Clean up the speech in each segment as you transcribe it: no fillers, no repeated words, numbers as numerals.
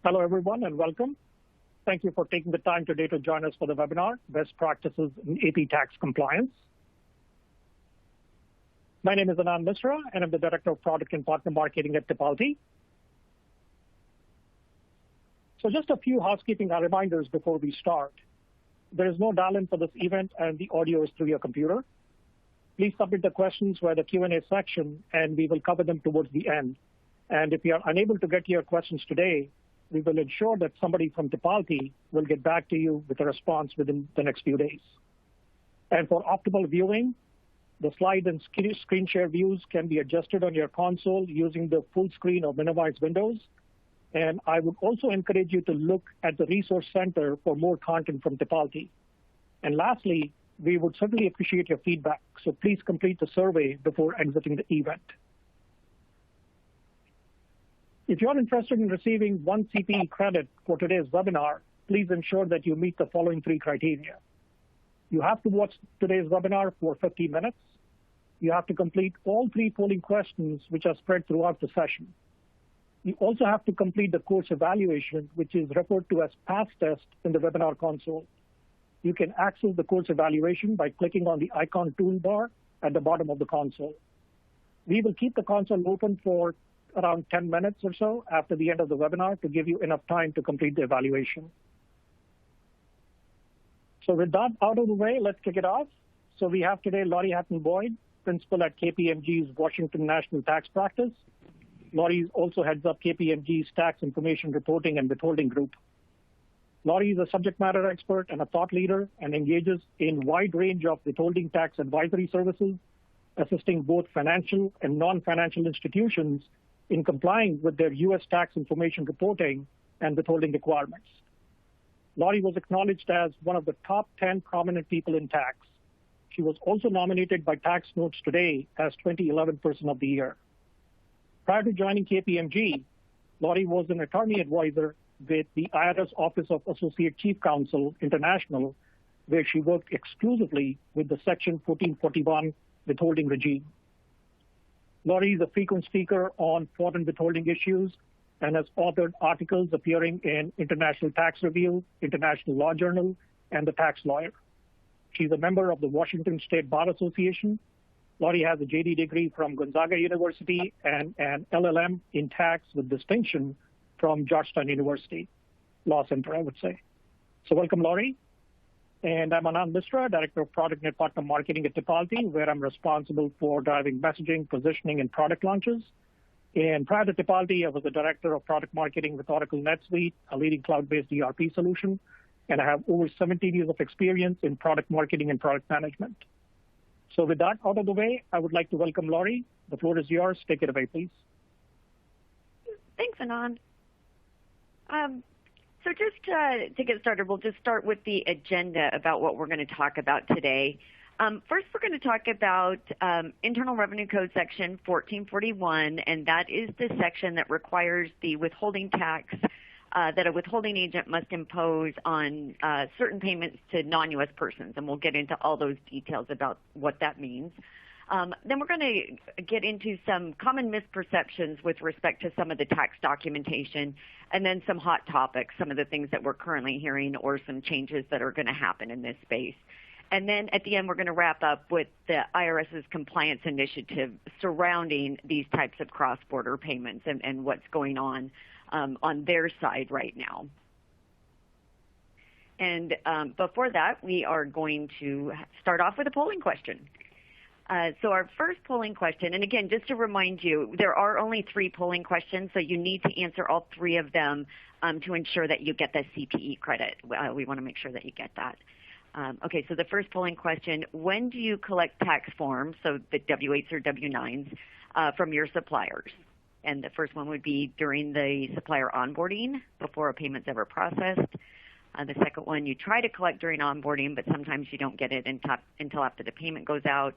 Hello, everyone, and welcome. Thank you for taking the time today to join us for the webinar, Best Practices in AP Tax Compliance. My name is Anand Misra, and I'm the Director of Product and Partner Marketing at Tipalti. So just a few housekeeping reminders before we start. There is no dial-in for this event, and the audio is through your computer. Please submit the questions via the Q&A section, and we will cover them towards the end. And if you are unable to get to your questions today, we will ensure that somebody from Tipalti will get back to you with a response within the next few days. And for optimal viewing, the slide and screen share views can be adjusted on your console using the full screen or minimized windows. And I would also encourage you to look at the Resource Center for more content from Tipalti. And lastly, we would certainly appreciate your feedback, so please complete the survey before exiting the event. If you're interested in receiving 1 CPE credit for today's webinar, please ensure that you meet the following 3 criteria. You have to watch today's webinar for 50 minutes. You have to complete all 3 polling questions, which are spread throughout the session. You also have to complete the course evaluation, which is referred to as Pass Test in the webinar console. You can access the course evaluation by clicking on the icon toolbar at the bottom of the console. We will keep the console open for around 10 minutes or so after the end of the webinar to give you enough time to complete the evaluation. So with that out of the way, let's kick it off. So we have today Laurie Hatten-Boyd, Principal at KPMG's Washington National Tax Practice. Laurie also heads up KPMG's Tax Information Reporting and Withholding Group. Laurie is a subject matter expert and a thought leader and engages in a wide range of withholding tax advisory services, assisting both financial and non-financial institutions in complying with their U.S. tax information reporting and withholding requirements. Laurie was acknowledged as one of the top 10 prominent people in tax. She was also nominated by Tax Notes Today as 2011 Person of the Year. Prior to joining KPMG, Laurie was an attorney advisor with the IRS Office of Associate Chief Counsel International, where she worked exclusively with the Section 1441 withholding regime. Laurie is a frequent speaker on foreign withholding issues and has authored articles appearing in International Tax Review, International Law Journal, and The Tax Lawyer. She's a member of the Washington State Bar Association. Laurie has a JD degree from Gonzaga University and an LLM in tax with distinction from Georgetown University Law Center, I would say. So welcome, Laurie. And I'm Anand Misra, Director of Product and Partner Marketing at Tipalti, where I'm responsible for driving messaging, positioning, and product launches. And prior to Tipalti, I was the Director of Product Marketing with Oracle NetSuite, a leading cloud-based ERP solution. And I have over 17 years of experience in product marketing and product management. So with that out of the way, I would like to welcome Laurie. The floor is yours. Take it away, please. Thanks, Anand. So just to get started, we'll just start with the agenda about what we're going to talk about today. First, we're going to talk about Internal Revenue Code Section 1441, and that is the section that requires the withholding tax that a withholding agent must impose on certain payments to non-U.S. persons, and we'll get into all those details about what that means. Then we're going to get into some common misperceptions with respect to some of the tax documentation, and then some hot topics, some of the things that we're currently hearing or some changes that are going to happen in this space. And then at the end, we're going to wrap up with the IRS's compliance initiative surrounding these types of cross-border payments and what's going on their side right now. And before that, we are going to start off with a polling question. So our first polling question, and again, just to remind you, there are only 3 polling questions, so you need to answer all 3 of them to ensure that you get the CPE credit. We want to make sure that you get that. Okay, so the first polling question, when do you collect tax forms, so the W-8s or W-9s, from your suppliers? And the first one would be during the supplier onboarding, before a payment's ever processed. The second one, you try to collect during onboarding, but sometimes you don't get it until after the payment goes out.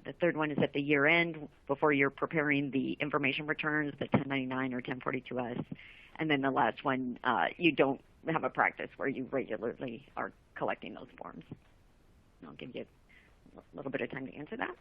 The third one is at the year end, before you're preparing the information returns, the 1099 or 1042S. And then the last one, you don't have a practice where you regularly are collecting those forms. And I'll give you a little bit of time to answer that.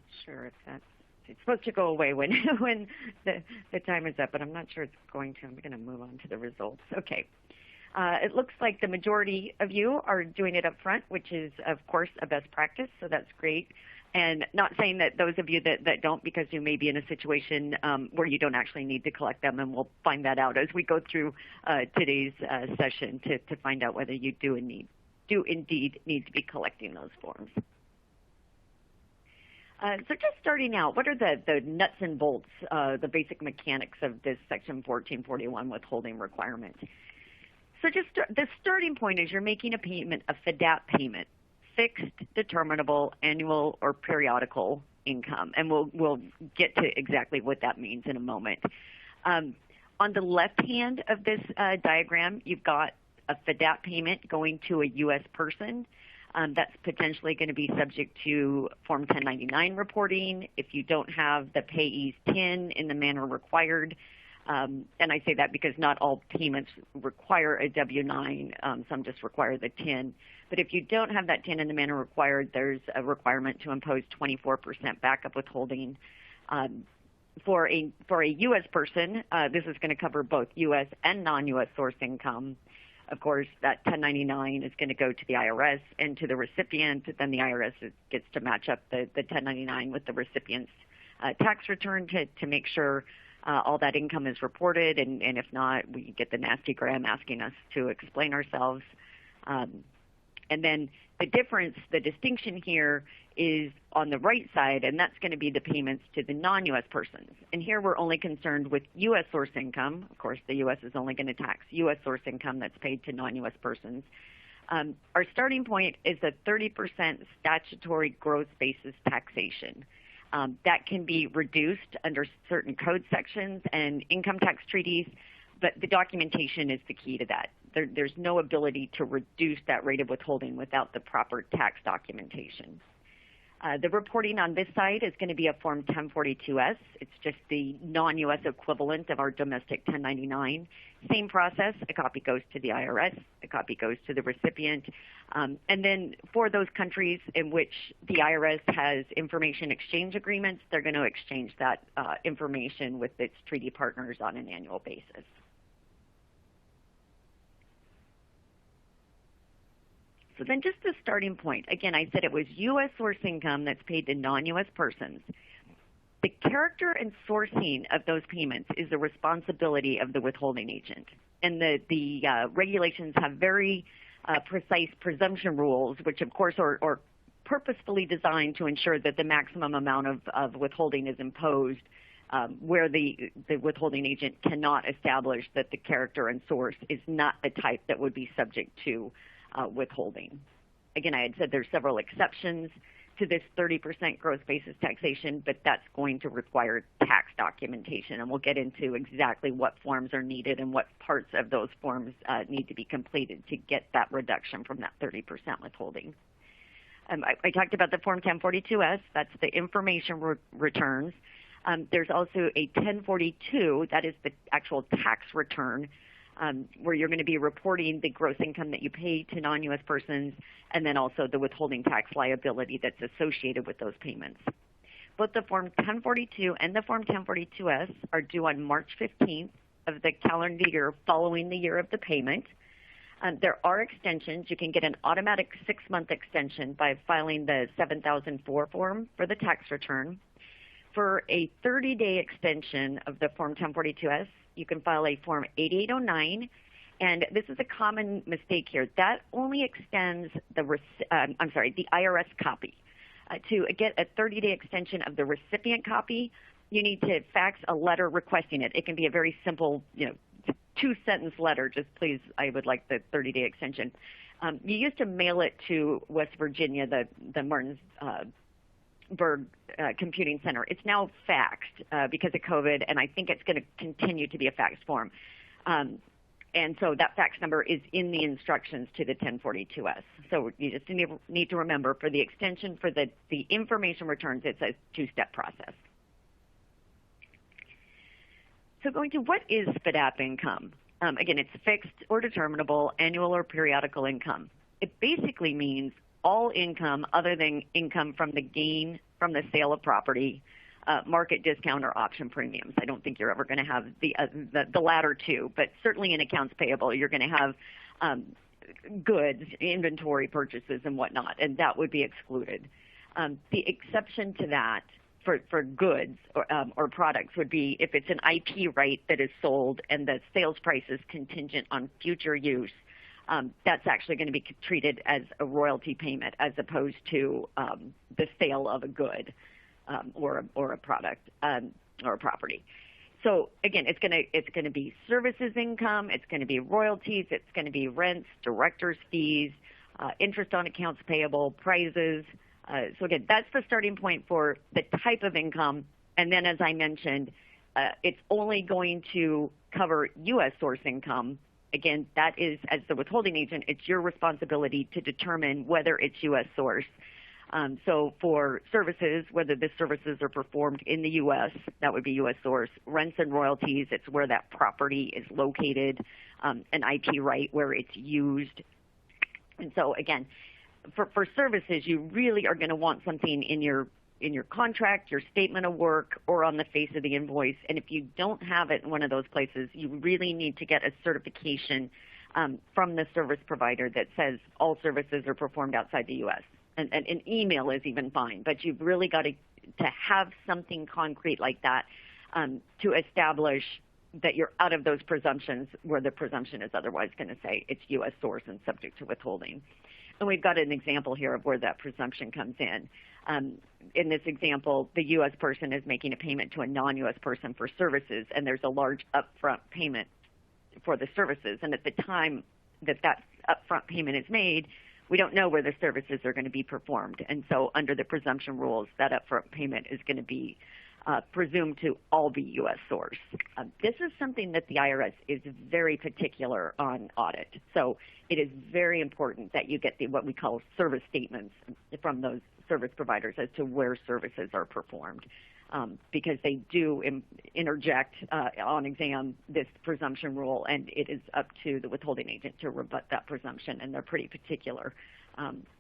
not sure if it's supposed to go away when when the time is up, but I'm not sure it's going to. I'm going to move on to the results. Okay. It looks like the majority of you are doing it up front, which is, of course, a best practice, so that's great. And not saying that those of you that don't, because you may be in a situation where you don't actually need to collect them, and we'll find that out as we go through today's session to find out whether you do indeed need to be collecting those forms. So just starting out, what are the nuts and bolts, the basic mechanics of this Section 1441 withholding requirement? So just the starting point is you're making a payment, a FDAP payment, fixed, determinable, annual, or periodical income, and we'll get to exactly what that means in a moment. On the left hand of this diagram, you've got a FDAP payment going to a U.S. person. That's potentially going to be subject to Form 1099 reporting if you don't have the Payees TIN in the manner required. And I say that because not all payments require a W-9. Some just require the TIN. But if you don't have that TIN in the manner required, there's a requirement to impose 24% backup withholding. For a U.S. person, this is going to cover both U.S. and non-U.S. source income. Of course, that 1099 is going to go to the IRS and to the recipient. Then the IRS gets to match up the 1099 with the recipient's tax return to make sure all that income is reported. And if not, we get the nasty gram asking us to explain ourselves. And then the distinction here is on the right side, and that's going to be the payments to the non-U.S. persons. And here we're only concerned with U.S. source income. Of course, the U.S. is only going to tax U.S. source income that's paid to non-U.S. persons. Our starting point is a 30% statutory gross basis taxation. That can be reduced under certain code sections and income tax treaties, but the documentation is the key to that. There's no ability to reduce that rate of withholding without the proper tax documentation. The reporting on this side is going to be a Form 1042-S. It's just the non-U.S. equivalent of our domestic 1099. Same process. A copy goes to the IRS. A copy goes to the recipient. And then for those countries in which the IRS has information exchange agreements, they're going to exchange that information with its treaty partners on an annual basis. So then just the starting point. Again, I said it was U.S. source income that's paid to non-U.S. persons. The character and sourcing of those payments is the responsibility of the withholding agent. And the regulations have very precise presumption rules, which of course are purposefully designed to ensure that the maximum amount of withholding is imposed where the withholding agent cannot establish that the character and source is not the type that would be subject to withholding. Again, I had said there's several exceptions to this 30% gross basis taxation, but that's going to require tax documentation, and we'll get into exactly what forms are needed and what parts of those forms need to be completed to get that reduction from that 30% withholding. I talked about the Form 1042-S. That's the information returns. There's also a 1042, that is the actual tax return, where you're going to be reporting the gross income that you pay to non-U.S. persons and then also the withholding tax liability that's associated with those payments. Both the Form 1042 and the Form 1042-S are due on March 15th of the calendar year following the year of the payment. There are extensions. You can get an automatic 6-month extension by filing the 7004 form for the tax return. For a 30-day extension of the Form 1042-S, you can file a Form 8809, and this is a common mistake here. That only extends the IRS copy. To get a 30-day extension of the recipient copy, you need to fax a letter requesting it. It can be a very simple, 2-sentence letter. Just please, I would like the 30-day extension. You used to mail it to West Virginia, the Martinsburg Computing Center. It's now faxed because of COVID, and I think it's going to continue to be a faxed form. And so that fax number is in the instructions to the 1042-S. So you just need to remember for the extension for the information returns, it's a 2-step process. So going to what is FDAP income? Again, it's fixed or determinable, annual or periodical income. It basically means all income other than income from the gain from the sale of property, market discount, or option premiums. I don't think you're ever going to have the latter two, but certainly in accounts payable, you're going to have goods, inventory purchases, and whatnot, and that would be excluded. The exception to that for goods or products would be if it's an IP right that is sold and the sales price is contingent on future use. That's actually going to be treated as a royalty payment as opposed to the sale of a good or a product or a property. So again, it's going to be services income, it's going to be royalties, it's going to be rents, directors' fees, interest on accounts payable, prizes. So again, that's the starting point for the type of income. And then, as I mentioned, it's only going to cover U.S. source income. Again, that is, as the withholding agent, it's your responsibility to determine whether it's U.S. source. So for services, whether the services are performed in the U.S., that would be U.S. source. Rents and royalties, it's where that property is located, an IP right where it's used. And so again, for services, you really are going to want something in your contract, your statement of work, or on the face of the invoice. And if you don't have it in one of those places, you really need to get a certification from the service provider that says all services are performed outside the U.S. And an email is even fine, but you've really got to have something concrete like that to establish that you're out of those presumptions where the presumption is otherwise going to say it's U.S. source and subject to withholding. And we've got an example here of where that presumption comes in. In this example, the U.S. person is making a payment to a non-U.S. person for services, and there's a large upfront payment for the services. And at the time that upfront payment is made, we don't know where the services are going to be performed. And so under the presumption rules, that upfront payment is going to be presumed to all be U.S. source. This is something that the IRS is very particular on audit. So it is very important that you get what we call service statements from those service providers as to where services are performed, because they do interject on exam this presumption rule, and it is up to the withholding agent to rebut that presumption, and they're pretty particular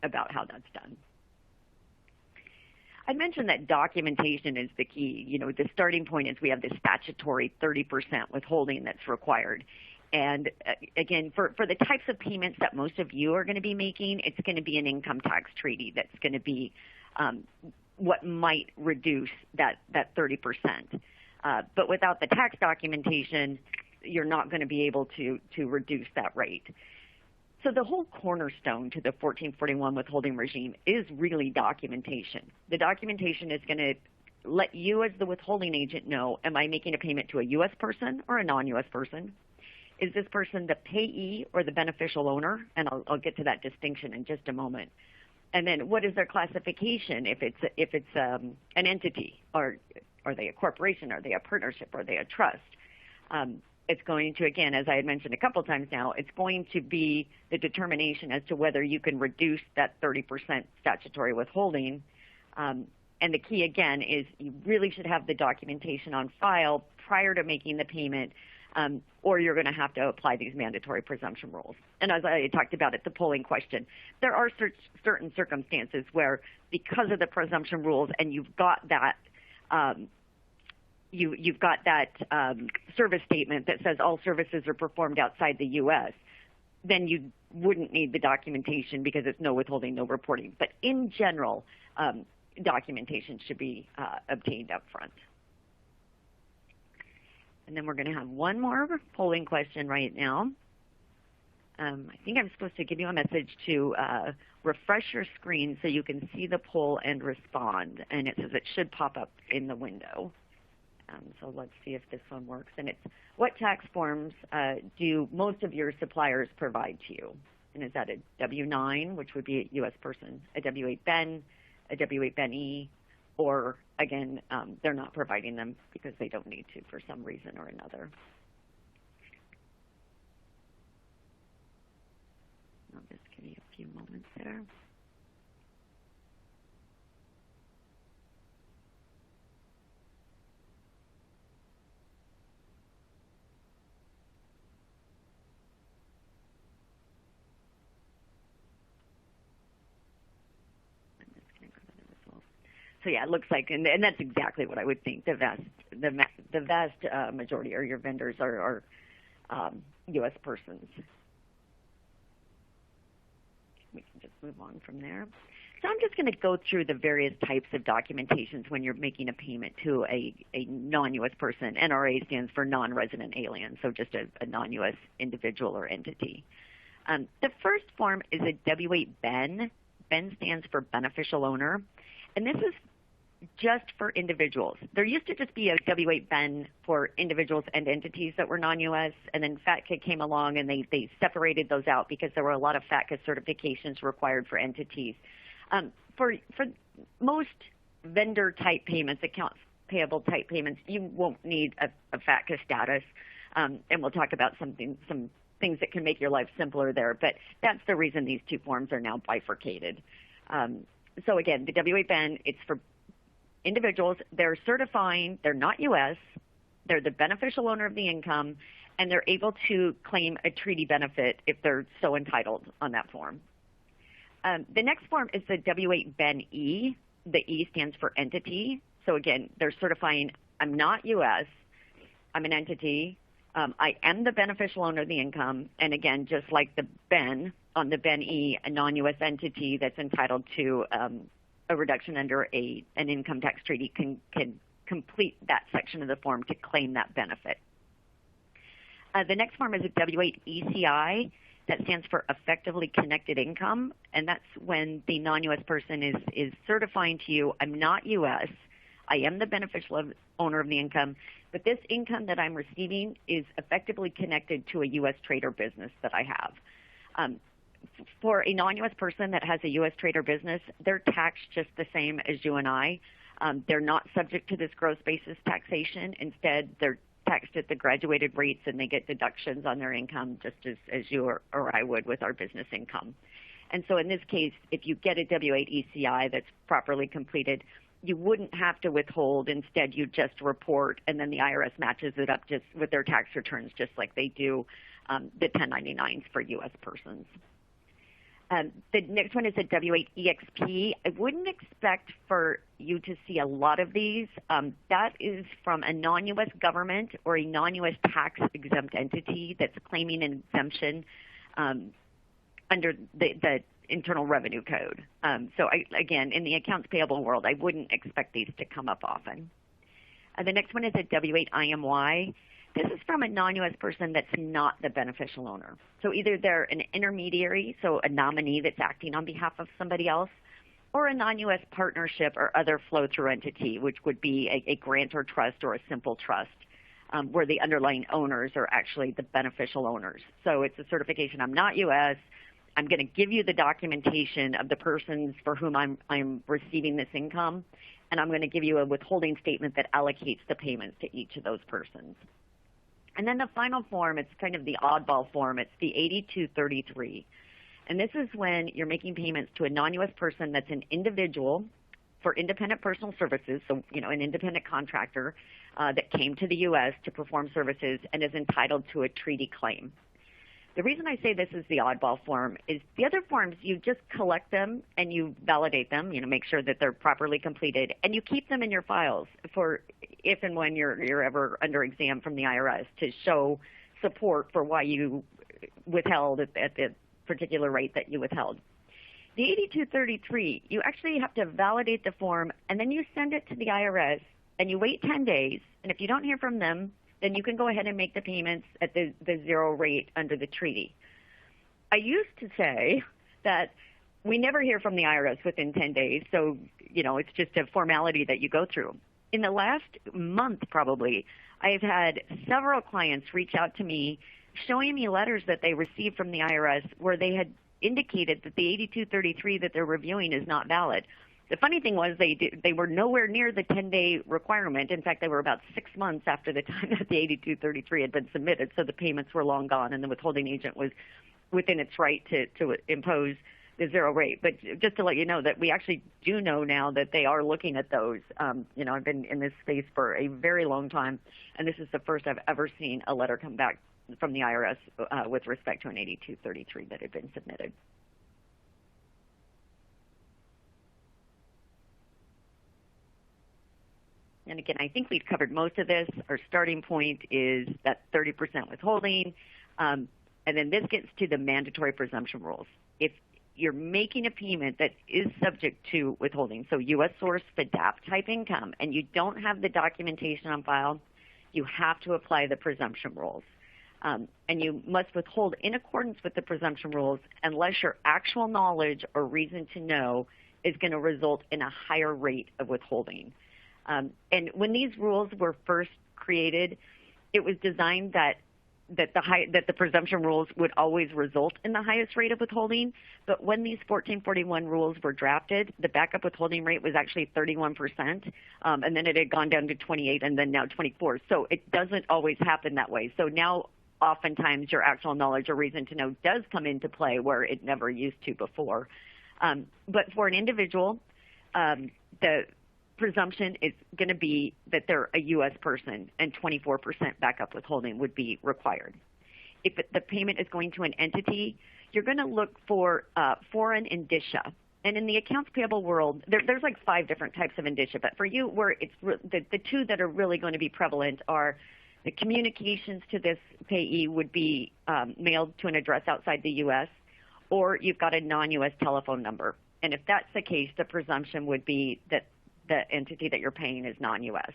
about how that's done. I mentioned that documentation is the key. You know, the starting point is we have this statutory 30% withholding that's required. And again, for the types of payments that most of you are going to be making, it's going to be an income tax treaty that's going to be what might reduce that 30%. But without the tax documentation, you're not going to be able to reduce that rate. So the whole cornerstone to the 1441 withholding regime is really documentation. The documentation is going to let you as the withholding agent know, am I making a payment to a U.S. person or a non-U.S. person? Is this person the payee or the beneficial owner? And I'll get to that distinction in just a moment. And then what is their classification if it's an entity, or are they a corporation, are they a partnership, are they a trust? It's going to, again, as I had mentioned a couple times now, it's going to be the determination as to whether you can reduce that 30% statutory withholding. And the key, again, is you really should have the documentation on file prior to making the payment, or you're going to have to apply these mandatory presumption rules. And as I talked about at the polling question, there are certain circumstances where, because of the presumption rules, and you've got that you've got that service statement that says all services are performed outside the U.S., then you wouldn't need the documentation because it's no withholding, no reporting. But in general, documentation should be obtained up front. And then we're going to have one more polling question right now. I think I'm supposed to give you a message to refresh your screen so you can see the poll and respond. And it says it should pop up in the window. So let's see if this one works. And it's, what tax forms do most of your suppliers provide to you? And is that a W-9, which would be a U.S. person, a W-8 Ben, a W-8 Ben-E, or, again, they're not providing them because they don't need to for some reason or another. I'll just give you a few moments there. So yeah, it looks like, and that's exactly what I would think. The vast majority of your vendors are U.S. persons. We can just move on from there. So I'm just going to go through the various types of documentations when you're making a payment to a non-U.S. person. NRA stands for non-resident alien, so just a non-U.S. individual or entity. The first form is a W-8 BEN. BEN stands for beneficial owner, and this is just for individuals. There used to just be a W-8 BEN for individuals and entities that were non-U.S., and then FATCA came along and they separated those out because there were a lot of FATCA certifications required for entities. For most vendor-type payments, accounts payable type payments, you won't need a FATCA status, and we'll talk about some things that can make your life simpler there, but that's the reason these two forms are now bifurcated. So again, the W-8 BEN, it's for individuals. They're certifying, they're not U.S., they're the beneficial owner of the income, and they're able to claim a treaty benefit if they're so entitled on that form. The next form is the W-8 BEN-E. The E stands for entity. So again, they're certifying, I'm not U.S., I'm an entity, I am the beneficial owner of the income, and again, just like the BEN, on the BEN-E, a non-U.S. entity that's entitled to a reduction under an income tax treaty can complete that section of the form to claim that benefit. The next form is a W-8 ECI. That stands for effectively connected income, and that's when the non-U.S. person is certifying to you, I'm not U.S., I am the beneficial owner of the income, but this income that I'm receiving is effectively connected to a U.S. trade or business that I have. For a non-U.S. person that has a U.S. trade or business, they're taxed just the same as you and I. They're not subject to this gross basis taxation. Instead, they're taxed at the graduated rates, and they get deductions on their income just as you or I would with our business income. And so in this case, if you get a W-8 ECI that's properly completed, you wouldn't have to withhold. Instead, you just report, and then the IRS matches it up just with their tax returns, just like they do the 1099s for U.S. persons. The next one is a W-8 EXP. I wouldn't expect for you to see a lot of these. That is from a non-U.S. government or a non-U.S. tax-exempt entity that's claiming an exemption under the Internal Revenue Code. So again, in the accounts payable world, I wouldn't expect these to come up often. The next one is a W-8 IMY. This is from a non-U.S. person that's not the beneficial owner. So either they're an intermediary, so a nominee that's acting on behalf of somebody else, or a non-U.S. partnership or other flow-through entity, which would be a grantor trust or a simple trust, where the underlying owners are actually the beneficial owners. So it's a certification, I'm not U.S., I'm going to give you the documentation of the persons for whom I'm receiving this income, and I'm going to give you a withholding statement that allocates the payments to each of those persons. And then the final form, it's kind of the oddball form, it's the 8233. And this is when you're making payments to a non-U.S. person that's an individual for independent personal services, so an independent contractor that came to the U.S. to perform services and is entitled to a treaty claim. The reason I say this is the oddball form is the other forms, you just collect them and you validate them, make sure that they're properly completed, and you keep them in your files for if and when you're ever under exam from the IRS to show support for why you withheld at the particular rate that you withheld. The 8233, you actually have to validate the form, and then you send it to the IRS, and you wait 10 days, and if you don't hear from them, then you can go ahead and make the payments at the zero rate under the treaty. I used to say that we never hear from the IRS within 10 days, so, it's just a formality that you go through. In the last month, probably, I've had several clients reach out to me showing me letters that they received from the IRS where they had indicated that the 8233 that they're reviewing is not valid. The funny thing was they were nowhere near the 10-day requirement. In fact, they were about 6 months after the time that the 8233 had been submitted, so the payments were long gone, and the withholding agent was within its right to impose the zero rate. But just to let you know that we actually do know now that they are looking at those. I've been in this space for a very long time, and this is the first I've ever seen a letter come back from the IRS with respect to an 8233 that had been submitted. And again, I think we've covered most of this. Our starting point is that 30% withholding. And then this gets to the mandatory presumption rules. If you're making a payment that is subject to withholding, so U.S. source FDAP type income, and you don't have the documentation on file, you have to apply the presumption rules. And you must withhold in accordance with the presumption rules unless your actual knowledge or reason to know is going to result in a higher rate of withholding. And when these rules were first created, it was designed that the presumption rules would always result in the highest rate of withholding. But when these 1441 rules were drafted, the backup withholding rate was actually 31%, and then it had gone down to 28, and then now 24. So it doesn't always happen that way. So now, oftentimes, your actual knowledge or reason to know does come into play where it never used to before. But for an individual, the presumption is going to be that they're a U.S. person, and 24% backup withholding would be required. If the payment is going to an entity, you're going to look for foreign indicia. And in the accounts payable world, there's like 5 different types of indicia. But for you, where it's the 2 that are really going to be prevalent are the communications to this payee would be mailed to an address outside the U.S., or you've got a non-U.S. telephone number. And if that's the case, the presumption would be that the entity that you're paying is non-U.S.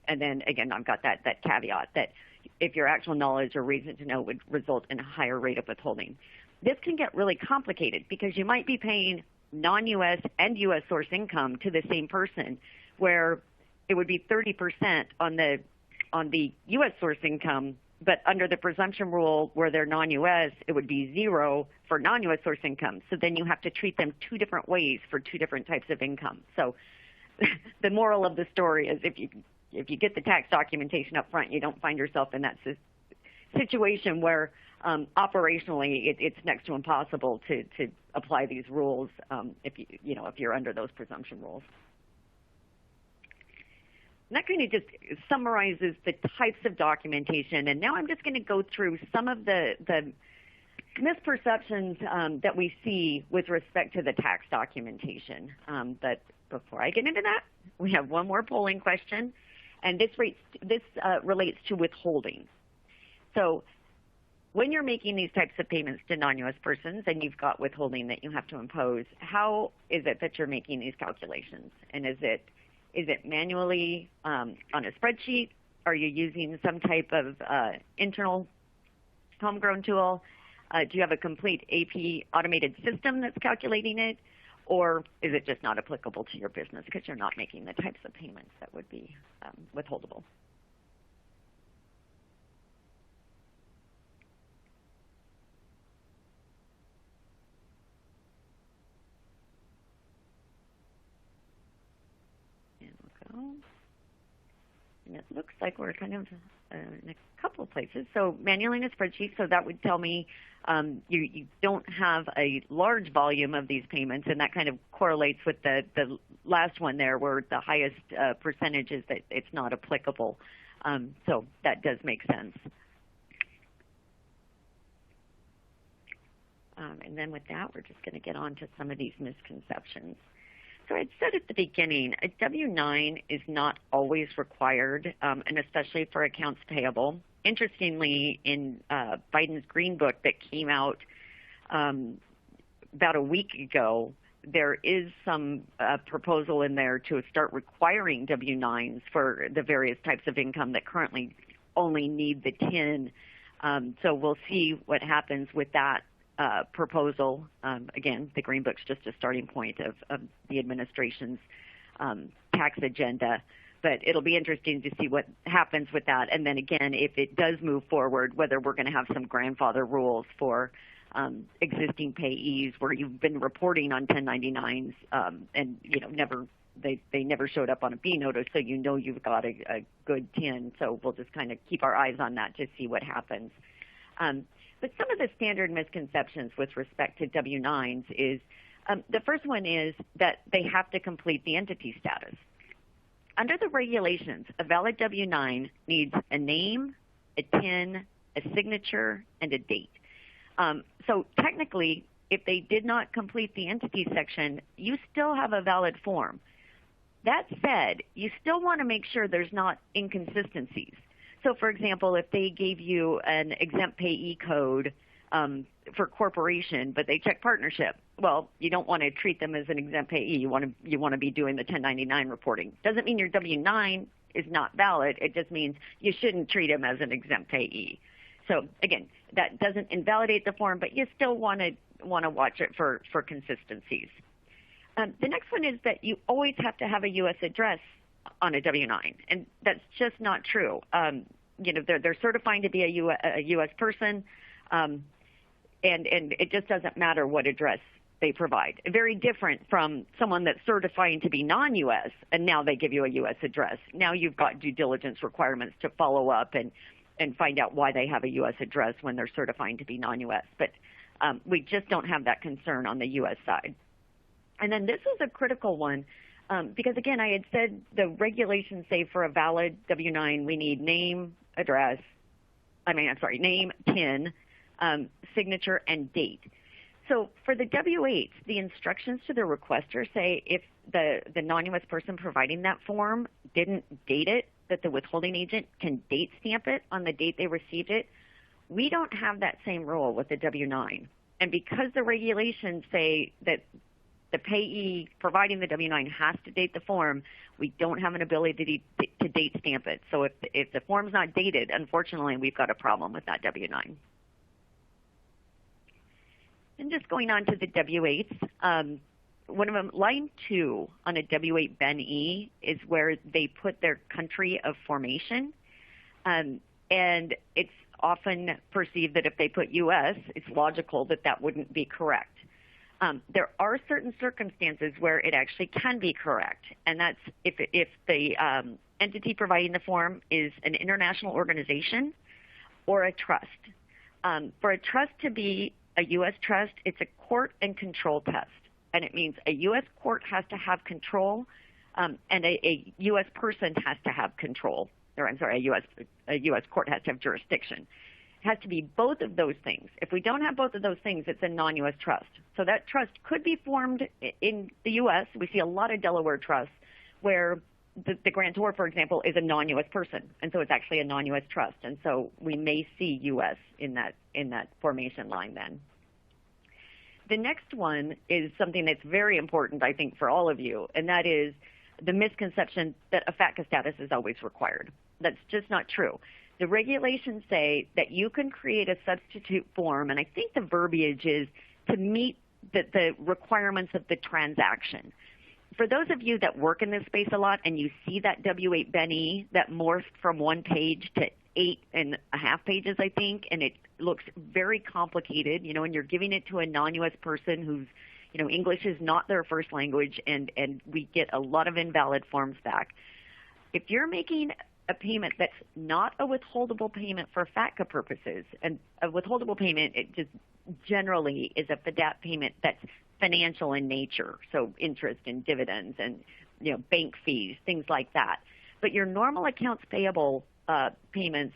And then, again, I've got that caveat that if your actual knowledge or reason to know would result in a higher rate of withholding. This can get really complicated because you might be paying non-U.S. and U.S. source income to the same person, where it would be 30% on the U.S. source income, but under the presumption rule where they're non-U.S., it would be 0 for non-U.S. source income. So then you have to treat them 2 different ways for 2 different types of income. So the moral of the story is if you get the tax documentation up front, you don't find yourself in that situation where operationally it's next to impossible to apply these rules if you're under those presumption rules. And that kind of just summarizes the types of documentation. And now I'm just going to go through some of the misperceptions that we see with respect to the tax documentation. But before I get into that, we have one more polling question, and this relates to withholding. So when you're making these types of payments to non-U.S. persons and you've got withholding that you have to impose, how is it that you're making these calculations? And is it manually on a spreadsheet? Are you using some type of internal homegrown tool? Do you have a complete AP automated system that's calculating it? Or is it just not applicable to your business because you're not making the types of payments that would be withholdable? And we'll go. And it looks like we're kind of in a couple of places. So manually in a spreadsheet, so that would tell me you don't have a large volume of these payments, and that kind of correlates with the last one there where the highest percentage is that it's not applicable. So that does make sense. And then with that, we're just going to get on to some of these misconceptions. So I said at the beginning, a W-9 is not always required, and especially for accounts payable. Interestingly, in Biden's Green Book that came out about a week ago, there is some proposal in there to start requiring W-9s for the various types of income that currently only need the TIN. So we'll see what happens with that proposal. Again, the Green Book's just a starting point of the administration's tax agenda. But it'll be interesting to see what happens with that. And then again, if it does move forward, whether we're going to have some grandfather rules for existing payees where you've been reporting on 1099s and they never showed up on a B notice, so you've got a good TIN. So we'll just kind of keep our eyes on that to see what happens. But some of the standard misconceptions with respect to W-9s is the first one is that they have to complete the entity status. Under the regulations, a valid W-9 needs a name, a TIN, a signature, and a date. So technically, if they did not complete the entity section, you still have a valid form. That said, you still want to make sure there's not inconsistencies. So, for example, if they gave you an exempt payee code for corporation, but they check partnership, well, you don't want to treat them as an exempt payee. You want to be doing the 1099 reporting. Doesn't mean your W-9 is not valid. It just means you shouldn't treat them as an exempt payee. So again, that doesn't invalidate the form, but you still want to watch it for consistencies. The next one is that you always have to have a U.S. address on a W-9, and that's just not true. They're certifying to be a U.S. person, and it just doesn't matter what address they provide. Very different from someone that's certifying to be non-U.S., and now they give you a U.S. address. Now you've got due diligence requirements to follow up and find out why they have a U.S. address when they're certifying to be non-U.S. But we just don't have that concern on the U.S. side. And then this is a critical one because, again, I had said the regulations say for a valid W-9 we need name, name, PIN, signature, and date. So for the W-8s, the instructions to the requester say if the non-U.S. person providing that form didn't date it, that the withholding agent can date stamp it on the date they received it. We don't have that same rule with the W-9. And because the regulations say that the payee providing the W-9 has to date the form, we don't have an ability to date stamp it. So if the form's not dated, unfortunately, we've got a problem with that W-9. And just going on to the W-8s, one of them, line 2 on a W-8 Ben-E is where they put their country of formation. And it's often perceived that if they put U.S., it's logical that that wouldn't be correct. There are certain circumstances where it actually can be correct, and that's if the entity providing the form is an international organization or a trust. For a trust to be a U.S. trust, it's a court and control test, and it means a U.S. court has to have control, and a U.S. person has to have control, or I'm sorry, a U.S. court has to have jurisdiction. It has to be both of those things. If we don't have both of those things, it's a non-U.S. trust. So that trust could be formed in the U.S. We see a lot of Delaware trusts where the grantor, for example, is a non-U.S. person, and so it's actually a non-U.S. trust. And so we may see U.S. in that formation line then. The next one is something that's very important, I think, for all of you, and that is the misconception that a FATCA status is always required. That's just not true. The regulations say that you can create a substitute form, and I think the verbiage is to meet the requirements of the transaction. For those of you that work in this space a lot and you see that W-8 Ben-E that morphed from 1 page to 8.5 pages, I think, and it looks very complicated, and you're giving it to a non-U.S. person who's, English is not their first language, and we get a lot of invalid forms back. If you're making a payment that's not a withholdable payment for FATCA purposes, and a withholdable payment, it just generally is a FDAP payment that's financial in nature, so interest and dividends and bank fees, things like that. But your normal accounts payable payments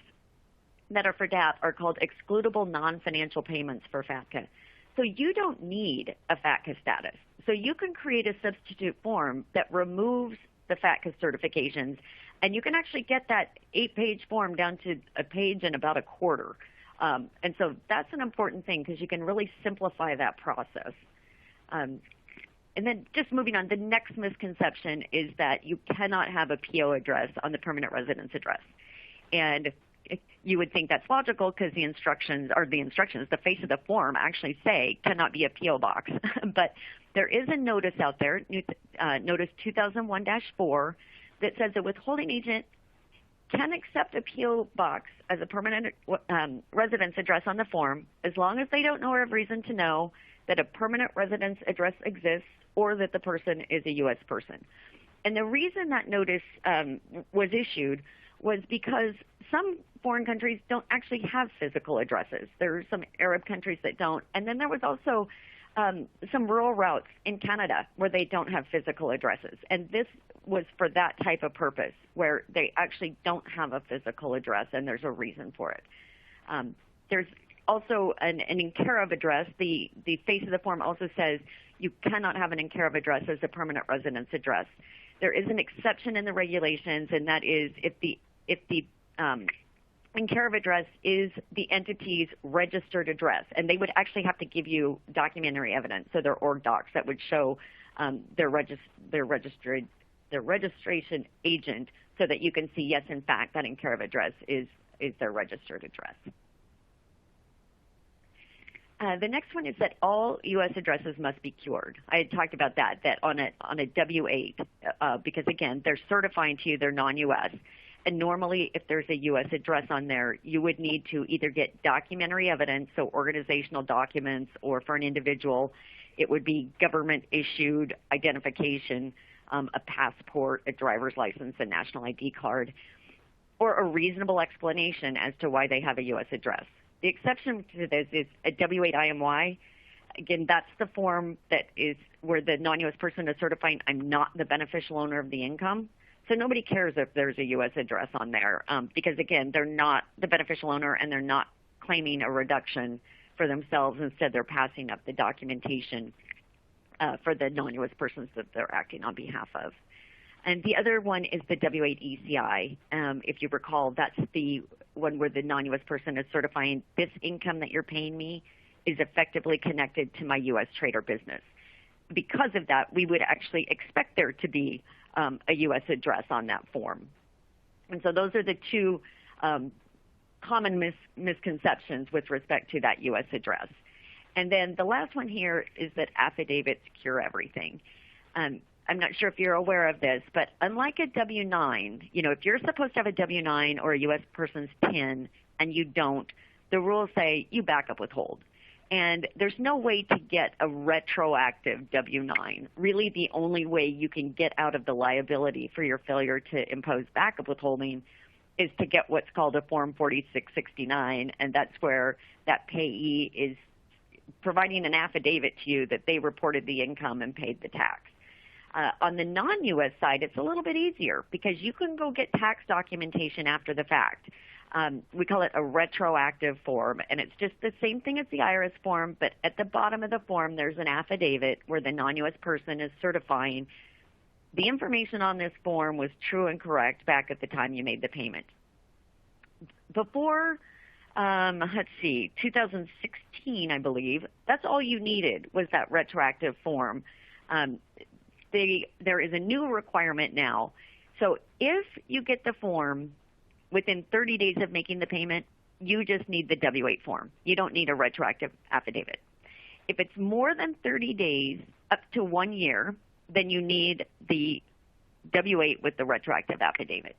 that are for FDAP are called excludable non-financial payments for FATCA. So you don't need a FATCA status. So you can create a substitute form that removes the FATCA certifications, and you can actually get that 8-page form down to a page and about a quarter. And so that's an important thing because you can really simplify that process. And then just moving on, the next misconception is that you cannot have a PO address on the permanent residence address. And you would think that's logical because the face of the form actually say cannot be a PO box. But there is a notice out there, Notice 2001-4, that says the withholding agent can accept a PO box as a permanent residence address on the form as long as they don't know or have reason to know that a permanent residence address exists or that the person is a U.S. person. And the reason that notice was issued was because some foreign countries don't actually have physical addresses. There are some Arab countries that don't. And then there was also some rural routes in Canada where they don't have physical addresses. And this was for that type of purpose, where they actually don't have a physical address, and there's a reason for it. There's also an in care of address. The face of the form also says you cannot have an in care of address as a permanent residence address. There is an exception in the regulations, and that is if the in care of address is the entity's registered address, and they would actually have to give you documentary evidence, so their org docs that would show their registration agent, so that you can see, yes, in fact, that in care of address is their registered address. The next one is that all U.S. addresses must be cured. I had talked about that on a W-8, because again, they're certifying to you they're non-U.S. And normally, if there's a U.S. address on there, you would need to either get documentary evidence, so organizational documents, or for an individual, it would be government-issued identification, a passport, a driver's license, a national ID card, or a reasonable explanation as to why they have a U.S. address. The exception to this is a W-8 IMY. Again, that's the form that is where the non-U.S. person is certifying I'm not the beneficial owner of the income. So nobody cares if there's a U.S. address on there because, again, they're not the beneficial owner and they're not claiming a reduction for themselves. Instead, they're passing up the documentation for the non-U.S. persons that they're acting on behalf of. And the other one is the W-8 ECI. If you recall, that's the one where the non-U.S. person is certifying this income that you're paying me is effectively connected to my U.S. trade or business. Because of that, we would actually expect there to be a U.S. address on that form. And so those are the two common misconceptions with respect to that U.S. address. And then the last one here is that affidavits cure everything. I'm not sure if you're aware of this, but unlike a W-9, if you're supposed to have a W-9 or a U.S. person's PIN and you don't, the rules say you back up withhold. And there's no way to get a retroactive W-9. Really, the only way you can get out of the liability for your failure to impose backup withholding is to get what's called a Form 4669, and that's where that payee is providing an affidavit to you that they reported the income and paid the tax. On the non-U.S. side, it's a little bit easier because you can go get tax documentation after the fact. We call it a retroactive form, and it's just the same thing as the IRS form, but at the bottom of the form, there's an affidavit where the non-U.S. person is certifying the information on this form was true and correct back at the time you made the payment. Before, 2016, I believe, that's all you needed was that retroactive form. There is a new requirement now. So if you get the form within 30 days of making the payment, you just need the W-8 form. You don't need a retroactive affidavit. If it's more than 30 days, up to 1 year, then you need the W-8 with the retroactive affidavit.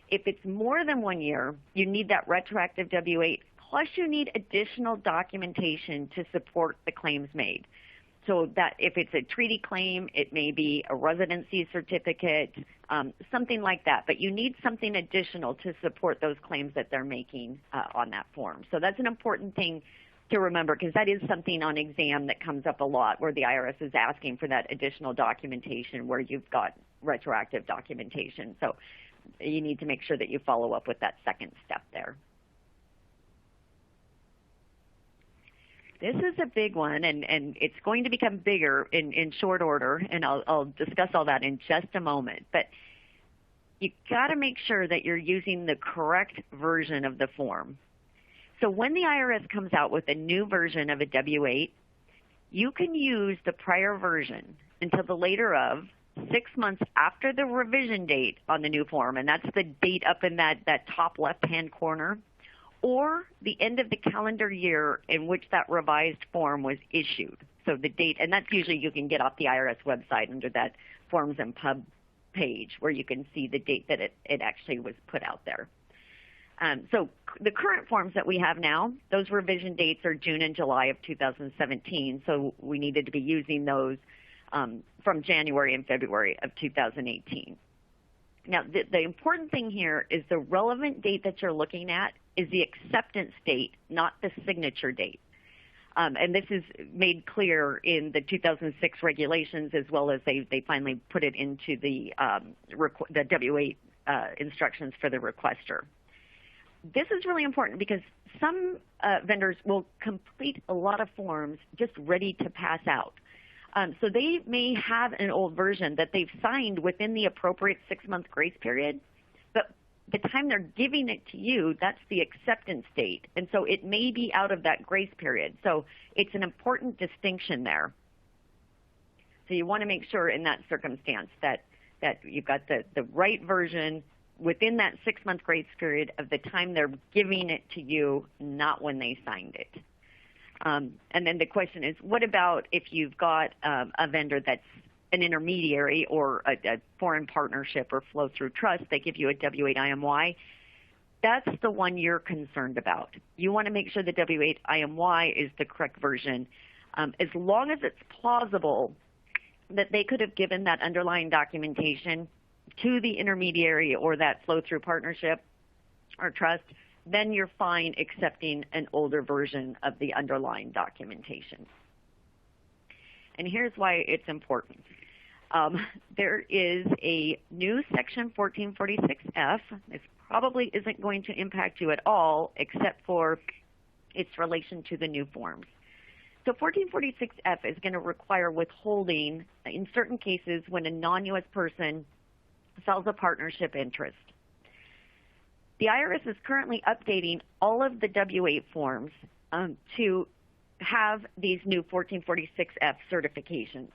If it's more than 1 year, you need that retroactive W-8, plus you need additional documentation to support the claims made. So that if it's a treaty claim, it may be a residency certificate, something like that. But you need something additional to support those claims that they're making on that form. So that's an important thing to remember because that is something on exam that comes up a lot where the IRS is asking for that additional documentation where you've got retroactive documentation. So you need to make sure that you follow up with that second step there. This is a big one, and it's going to become bigger in short order, and I'll discuss all that in just a moment. But you got to make sure that you're using the correct version of the form. So when the IRS comes out with a new version of a W-8, you can use the prior version until the later of 6 months after the revision date on the new form, and that's the date up in that top left-hand corner, or the end of the calendar year in which that revised form was issued. So the date, and that's usually you can get off the IRS website under that Forms and Pub page where you can see the date that it actually was put out there. So the current forms that we have now, those revision dates are June and July of 2017, so we needed to be using those from January and February of 2018. Now, the important thing here is the relevant date that you're looking at is the acceptance date, not the signature date. And this is made clear in the 2006 regulations as well as they finally put it into the W-8 instructions for the requester. This is really important because some vendors will complete a lot of forms just ready to pass out. So they may have an old version that they've signed within the appropriate 6-month grace period, but the time they're giving it to you, that's the acceptance date. And so it may be out of that grace period. So it's an important distinction there. So you want to make sure in that circumstance that you've got the right version within that 6-month grace period of the time they're giving it to you, not when they signed it. And then the question is, what about if you've got a vendor that's an intermediary or a foreign partnership or flow-through trust? They give you a W-8 IMY. That's the one you're concerned about. You want to make sure the W-8 IMY is the correct version. As long as it's plausible that they could have given that underlying documentation to the intermediary or that flow-through partnership or trust, then you're fine accepting an older version of the underlying documentation. And here's why it's important. There is a new Section 1446F. This probably isn't going to impact you at all, except for its relation to the new forms. So 1446F is going to require withholding in certain cases when a non-U.S. person sells a partnership interest. The IRS is currently updating all of the W-8 forms to have these new 1446F certifications.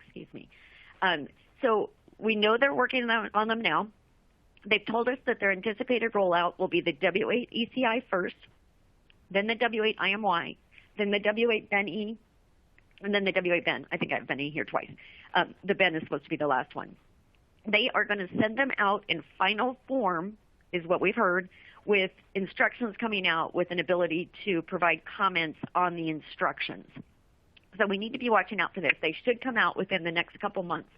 Excuse me. So we know they're working on them now. They've told us that their anticipated rollout will be the W-8 ECI first, then the W-8 IMY, then the W-8 Ben-E, and then the W-8 Ben. I think I have Ben-E here twice. The Ben is supposed to be the last one. They are going to send them out in final form, is what we've heard, with instructions coming out with an ability to provide comments on the instructions. So we need to be watching out for this. They should come out within the next couple months.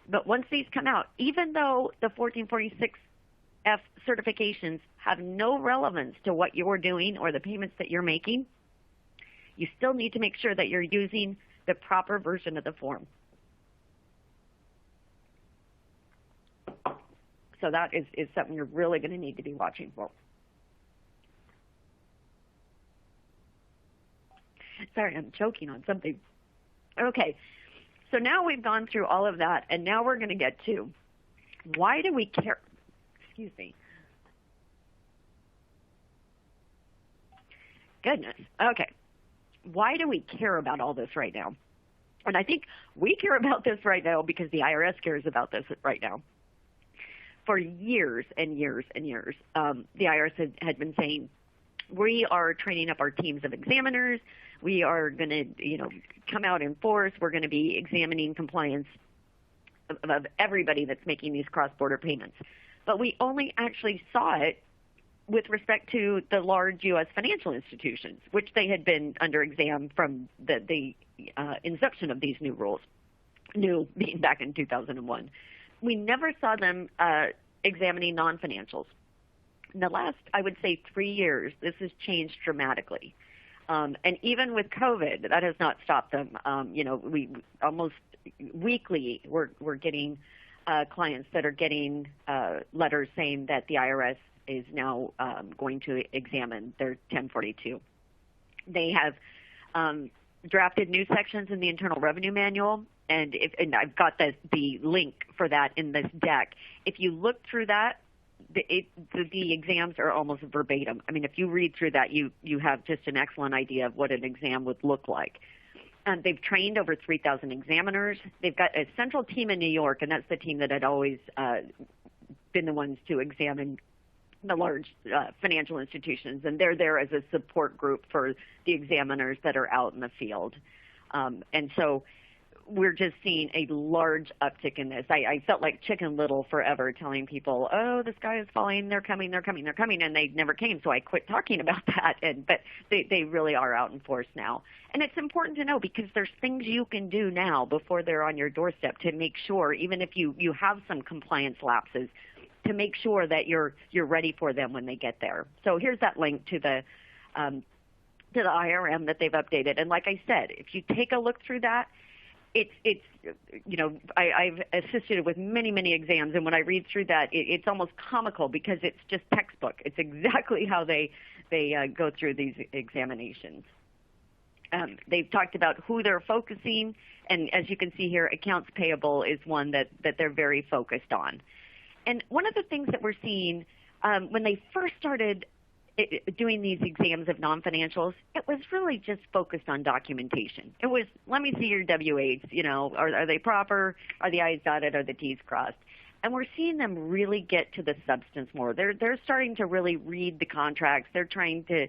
But once these come out, even though the 1446F certifications have no relevance to what you're doing or the payments that you're making, you still need to make sure that you're using the proper version of the form. So that is something you're really going to need to be watching for. Sorry, I'm choking on something. Okay, so now we've gone through all of that, and now we're going to get to why do we care? Excuse me. Goodness. Okay. Why do we care about all this right now? And I think we care about this right now because the IRS cares about this right now. For years and years and years, the IRS had been saying, we are training up our teams of examiners. We are going to, come out in force. We're going to be examining compliance of everybody that's making these cross-border payments. But we only actually saw it with respect to the large U.S. financial institutions, which they had been under exam from the inception of these new rules, new being back in 2001. We never saw them examining non-financials. In the last, I would say, 3 years, this has changed dramatically. And even with COVID, that has not stopped them. We almost weekly we're getting clients that are getting letters saying that the IRS is now going to examine their 1042. They have drafted new sections in the Internal Revenue Manual, and I've got the link for that in this deck. If you look through that, the exams are almost verbatim. I mean, if you read through that, you have just an excellent idea of what an exam would look like. They've trained over 3,000 examiners. They've got a central team in New York, and that's the team that had always been the ones to examine the large financial institutions, and they're there as a support group for the examiners that are out in the field. And so we're just seeing a large uptick in this. I felt like Chicken Little forever telling people, oh, the sky is falling, they're coming, and they never came, so I quit talking about that. But they really are out in force now. And it's important to know because there's things you can do now before they're on your doorstep to make sure, even if you have some compliance lapses, to make sure that you're ready for them when they get there. So here's that link to the IRM that they've updated. And like I said, if you take a look through that, I've assisted with many exams, and when I read through that, it's almost comical because it's just textbook. It's exactly how they go through these examinations. They've talked about who they're focusing, and as you can see here, accounts payable is one that they're very focused on. And one of the things that we're seeing when they first started doing these exams of non-financials, it was really just focused on documentation. It was, let me see your W-8s, you know, are they proper? Are the I's dotted? Are the T's crossed? And we're seeing them really get to the substance more. They're starting to really read the contracts. They're trying to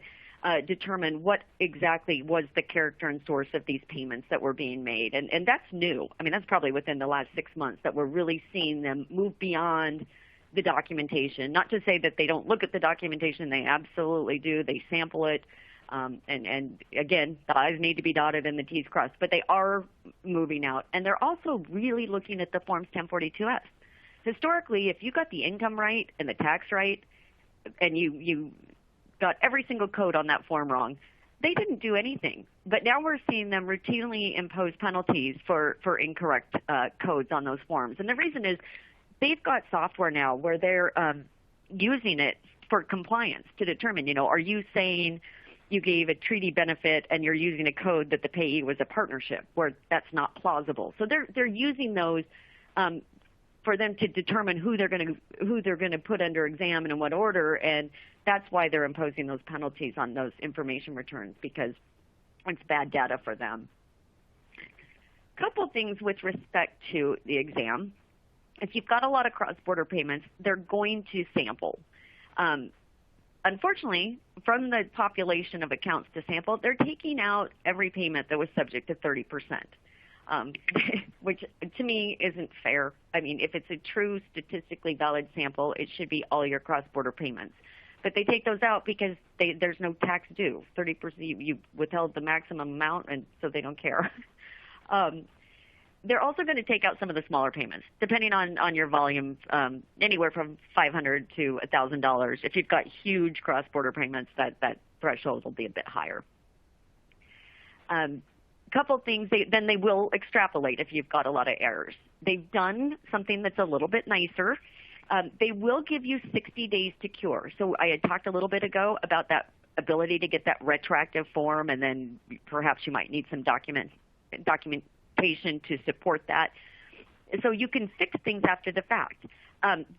determine what exactly was the character and source of these payments that were being made. And that's new. I mean, that's probably within the last 6 months that we're really seeing them move beyond the documentation. Not to say that they don't look at the documentation. They absolutely do. They sample it. And again, the I's need to be dotted and the T's crossed. But they are moving out. And they're also really looking at the Forms 1042-S. Historically, if you got the income right and the tax right, and you got every single code on that form wrong, they didn't do anything. But now we're seeing them routinely impose penalties for incorrect codes on those forms. And the reason is they've got software now where they're using it for compliance to determine, you know, are you saying you gave a treaty benefit and you're using a code that the payee was a partnership, where that's not plausible. So they're using those for them to determine who they're going to put under exam and in what order, and that's why they're imposing those penalties on those information returns, because it's bad data for them. A couple things with respect to the exam. If you've got a lot of cross-border payments, they're going to sample. Unfortunately, from the population of accounts to sample, they're taking out every payment that was subject to 30%. Which to me isn't fair. I mean, if it's a true statistically valid sample, it should be all your cross-border payments. But they take those out because there's no tax due. 30%, you withheld the maximum amount, and so they don't care. They're also going to take out some of the smaller payments, depending on your volume, anywhere from $500 to $1,000. If you've got huge cross-border payments, that threshold will be a bit higher. Couple things, then they will extrapolate if you've got a lot of errors. They've done something that's a little bit nicer. They will give you 60 days to cure. So I had talked a little bit ago about that ability to get that retroactive form, and then perhaps you might need some documentation to support that. So you can fix things after the fact.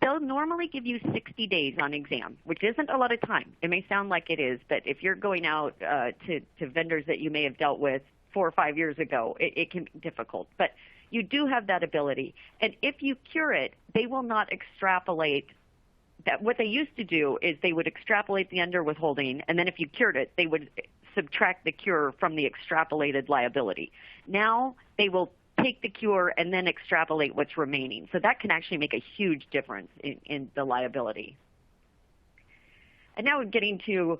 They'll normally give you 60 days on exam, which isn't a lot of time. It may sound like it is, but if you're going out to vendors that you may have dealt with 4 or 5 years ago, it can be difficult. But you do have that ability. And if you cure it, they will not extrapolate. That what they used to do is they would extrapolate the under withholding, and then if you cured it, they would subtract the cure from the extrapolated liability. Now they will take the cure and then extrapolate what's remaining. So that can actually make a huge difference in the liability. And now we're getting to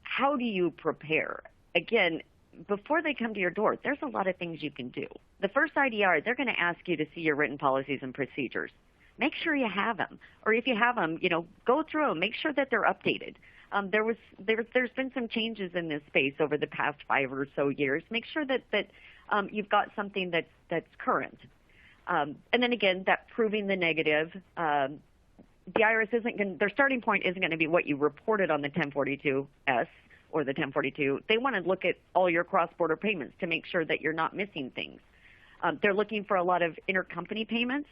how do you prepare? Again, before they come to your door, there's a lot of things you can do. The first IDR, they're going to ask you to see your written policies and procedures. Make sure you have them, or if you have them, you know, go through them. Make sure that they're updated. There's been some changes in this space over the past 5 or so years. Make sure that you've got something that's current. And then again, that proving the negative. The IRS isn't going. Their starting point isn't going to be what you reported on the 1042-S. Or the 1042, they want to look at all your cross-border payments to make sure that you're not missing things. They're looking for a lot of intercompany payments,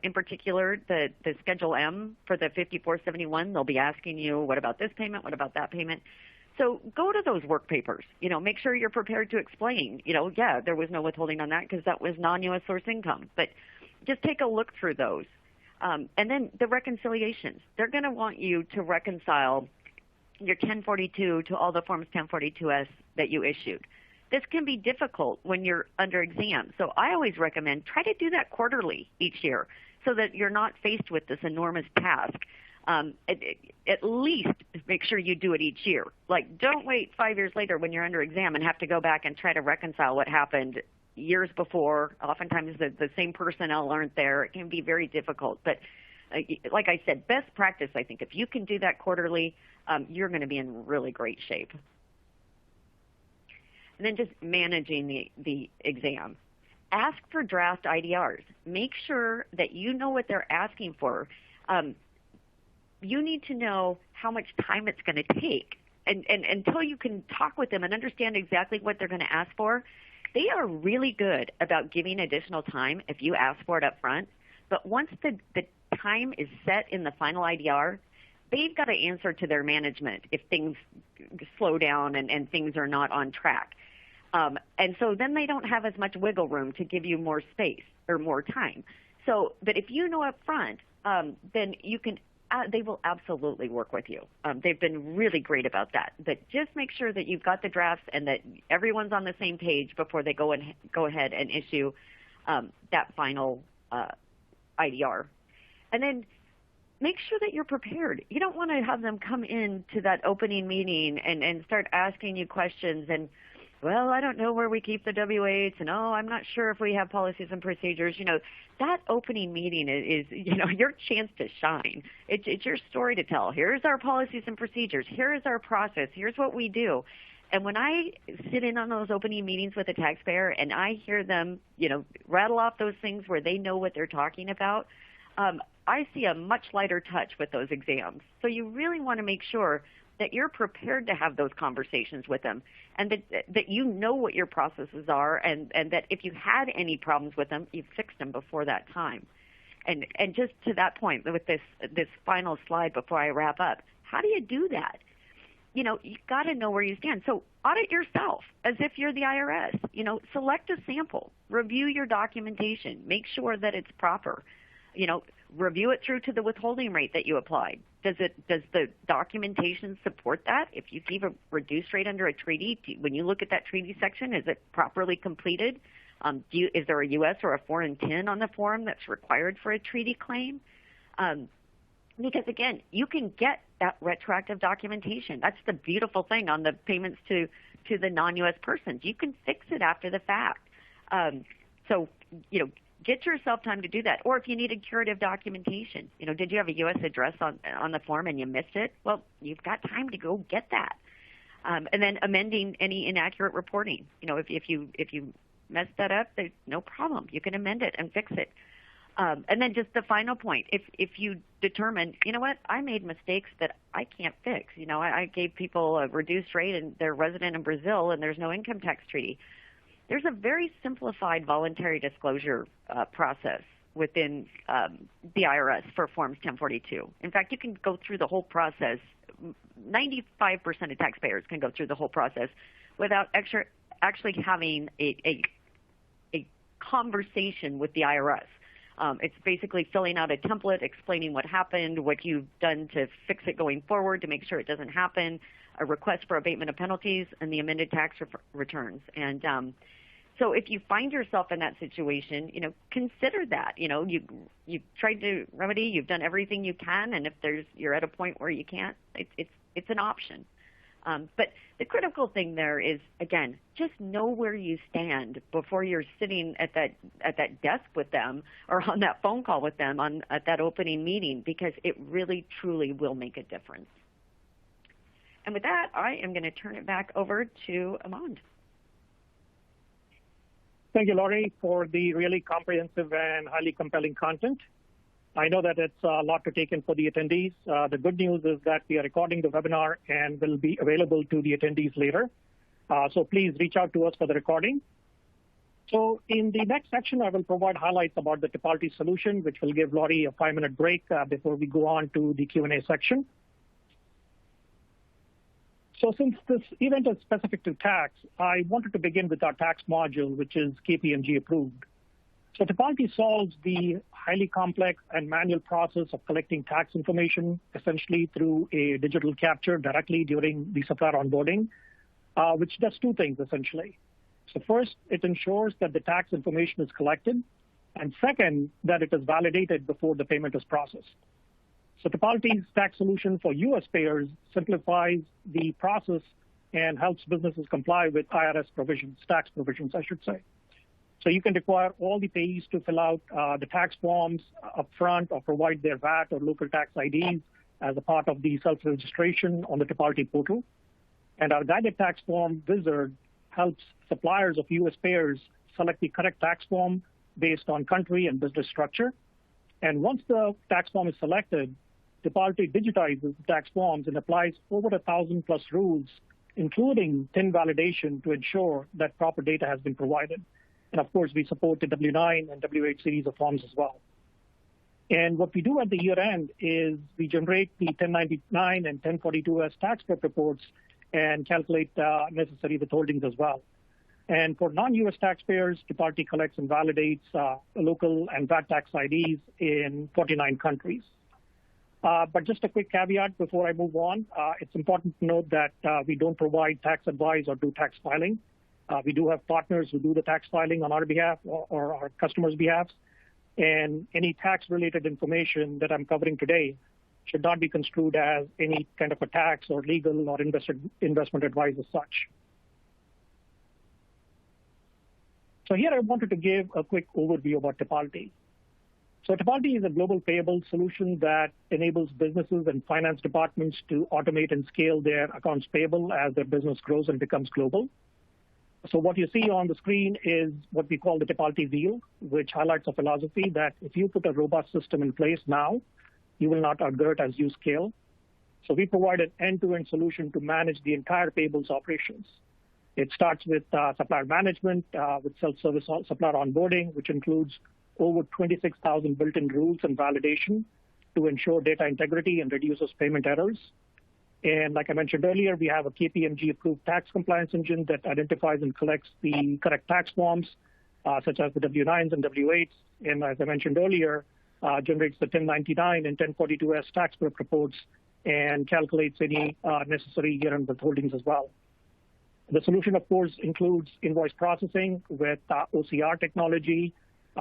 in particular the Schedule M for the 5471. They'll be asking you, what about this payment? What about that payment? So go to those work papers. You know, make sure you're prepared to explain, you know, yeah, there was no withholding on that because that was non-U.S. source income. But just take a look through those. And then the reconciliations. They're going to want you to reconcile your 1042 to all the Forms 1042-S that you issued. This can be difficult when you're under exam. So I always recommend try to do that quarterly each year so that you're not faced with this enormous task. At least make sure you do it each year. Like, don't wait 5 years later when you're under exam and have to go back and try to reconcile what happened years before. Oftentimes the same personnel aren't there. It can be very difficult. But like I said, best practice, I think, if you can do that quarterly, you're going to be in really great shape. And then just managing the exam. Ask for draft IDRs. Make sure that you know what they're asking for. You need to know how much time it's going to take. and until you can talk with them and understand exactly what they're going to ask for, they are really good about giving additional time if you ask for it up front. But once the time is set in the final IDR, they've got to answer to their management if things slow down and things are not on track. And so then they don't have as much wiggle room to give you more space or more time. So, but if you know up front, then you can, they will absolutely work with you. They've been really great about that. But just make sure that you've got the drafts and that everyone's on the same page before they go ahead and issue that final IDR. And then make sure that you're prepared. You don't want to have them come into that opening meeting and start asking you questions and, well, I don't know where we keep the W-8s, and I'm not sure if we have policies and procedures. That opening meeting is your chance to shine. It's your story to tell. Here's our policies and procedures. Here is our process. Here's what we do. And when I sit in on those opening meetings with a taxpayer and I hear them, rattle off those things where they know what they're talking about, I see a much lighter touch with those exams. So you really want to make sure that you're prepared to have those conversations with them, and that you know what your processes are, and that if you had any problems with them, you've fixed them before that time. And just to that point, with this final slide before I wrap up, how do you do that? You've got to know where you stand. So audit yourself as if you're the IRS. Select a sample, review your documentation, make sure that it's proper. Review it through to the withholding rate that you applied. Does the documentation support that? If you gave a reduced rate under a treaty, when you look at that treaty section, is it properly completed? Is there a U.S. or a foreign TIN on the form that's required for a treaty claim? Because again, you can get that retroactive documentation. That's the beautiful thing on the payments to the non-U.S. persons. You can fix it after the fact. Get yourself time to do that. Or if you need a curative documentation, did you have a U.S. address on the form and you missed it? Well, you've got time to go get that. And then amending any inaccurate reporting. If you messed that up, there's no problem. You can amend it and fix it. And then just the final point, if you determine, I made mistakes that I can't fix. I gave people a reduced rate and they're resident in Brazil and there's no income tax treaty. There's a very simplified voluntary disclosure process within the IRS for Forms 1042. In fact, you can go through the whole process. 95% of taxpayers can go through the whole process without actually having a conversation with the IRS. It's basically filling out a template, explaining what happened, what you've done to fix it going forward to make sure it doesn't happen, a request for abatement of penalties, and the amended tax returns. And so if you find yourself in that situation, consider that. You've tried to remedy, you've done everything you can, and if you're at a point where you can't, it's an option. But the critical thing there is, again, just know where you stand before you're sitting at that desk with them or on that phone call with them at that opening meeting, because it really, truly will make a difference. And with that, I am going to turn it back over to Amand. Thank you, Laurie, for the really comprehensive and highly compelling content. I know that it's a lot to take in for the attendees. The good news is that we are recording the webinar and will be available to the attendees later. So please reach out to us for the recording. So in the next section, I will provide highlights about the Tipalti solution, which will give Laurie a 5-minute break before we go on to the Q&A section. So since this event is specific to tax, I wanted to begin with our tax module, which is KPMG approved. So Tipalti solves the highly complex and manual process of collecting tax information, essentially through a digital capture directly during the supplier onboarding, which does two things, essentially. So first, it ensures that the tax information is collected, and second, that it is validated before the payment is processed. So Tipalti's tax solution for U.S. payers simplifies the process and helps businesses comply with IRS provisions, tax provisions, I should say. So you can require all the payees to fill out the tax forms upfront or provide their VAT or local tax IDs as a part of the self-registration on the Tipalti portal. And our guided tax form wizard helps suppliers of U.S. payers select the correct tax form based on country and business structure. And once the tax form is selected, Tipalti digitizes the tax forms and applies over 1,000 plus rules, including TIN validation, to ensure that proper data has been provided. And of course, we support the W-9 and W-8 series of forms as well. And what we do at the year end is we generate the 1099 and 1042S tax prep reports and calculate necessary withholdings as well. And for non-U.S. taxpayers, Tipalti collects and validates local and VAT tax IDs in 49 countries. But just a quick caveat before I move on, it's important to note that we don't provide tax advice or do tax filing. We do have partners who do the tax filing on our behalf or our customers' behalf. And any tax-related information that I'm covering today should not be construed as any kind of a tax or legal or investment advice as such. So here I wanted to give a quick overview about Tipalti. So Tipalti is a global payable solution that enables businesses and finance departments to automate and scale their accounts payable as their business grows and becomes global. So what you see on the screen is what we call the Tipalti wheel, which highlights a philosophy that if you put a robust system in place now, you will not outgrow it as you scale. So we provide an end-to-end solution to manage the entire payables operations. It starts with supplier management, with self-service supplier onboarding, which includes over 26,000 built-in rules and validation to ensure data integrity and reduces payment errors. And like I mentioned earlier, we have a KPMG-approved tax compliance engine that identifies and collects the correct tax forms, such as the W-9s and W-8s. And as I mentioned earlier, generates the 1099 and 1042S tax prep reports and calculates any necessary year-end withholdings as well. The solution, of course, includes invoice processing with OCR technology,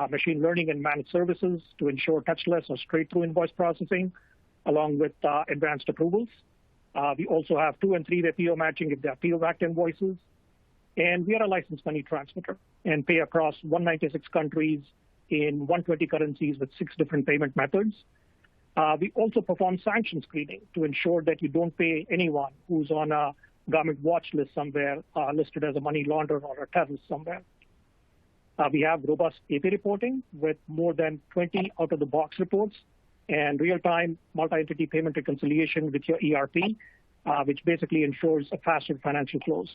machine learning and managed services to ensure touchless or straight-through invoice processing, along with advanced approvals. We also have 2- and 3-way PO matching if they are PO-backed invoices. And we are a licensed money transmitter and pay across 196 countries in 120 currencies with 6 different payment methods. We also perform sanction screening to ensure that you don't pay anyone who's on a government watch list somewhere, listed as a money launderer or a terrorist somewhere. We have robust AP reporting with more than 20 out-of-the-box reports and real-time multi-entity payment reconciliation with your ERP, which basically ensures a faster financial close.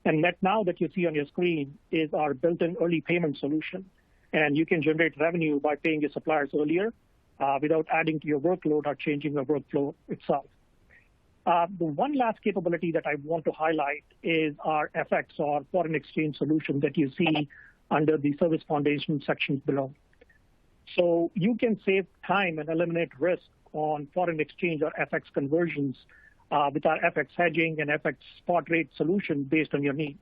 And NetNow that you see on your screen is our built-in early payment solution. And you can generate revenue by paying your suppliers earlier without adding to your workload or changing your workflow itself. The one last capability that I want to highlight is our FX or foreign exchange solution that you see under the Service Foundation sections below. So you can save time and eliminate risk on foreign exchange or FX conversions with our FX hedging and FX spot rate solution based on your need.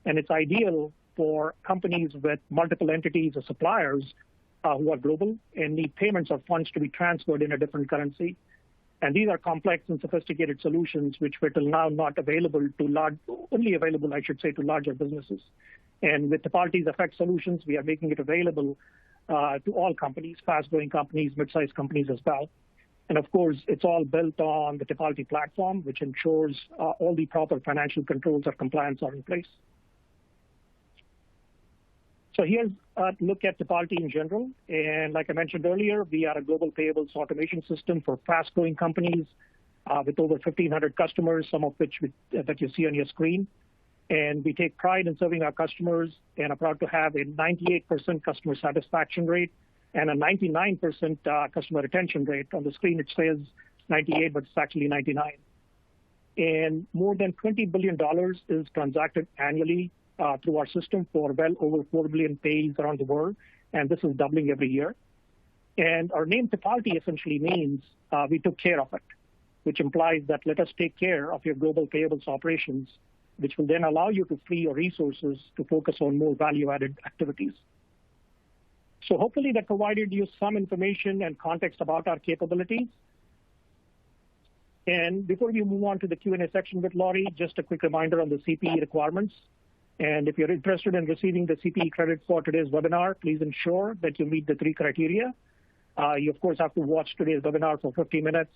And it's ideal for companies with multiple entities or suppliers who are global and need payments or funds to be transferred in a different currency. And these are complex and sophisticated solutions which were till now not available to only available, I should say, to larger businesses. And with Tipalti's FX solutions, we are making it available to all companies, fast-growing companies, mid-sized companies as well. And of course, it's all built on the Tipalti platform, which ensures all the proper financial controls or compliance are in place. So here's a look at Tipalti in general. And like I mentioned earlier, we are a global payables automation system for fast-growing companies with over 1,500 customers, some of which that you see on your screen. And we take pride in serving our customers and are proud to have a 98% customer satisfaction rate and a 99% customer retention rate. On the screen, it says 98, but it's actually 99. And more than $20 billion is transacted annually through our system for well over 4 million Payees around the world, and this is doubling every year. And our name Tipalti essentially means we took care of it, which implies that let us take care of your global payables operations, which will then allow you to free your resources to focus on more value-added activities. So hopefully that provided you some information and context about our capabilities. And before we move on to the Q&A section with Laurie, just a quick reminder on the CPE requirements. And if you're interested in receiving the CPE credit for today's webinar, please ensure that you meet the 3 criteria. You, of course, have to watch today's webinar for 50 minutes.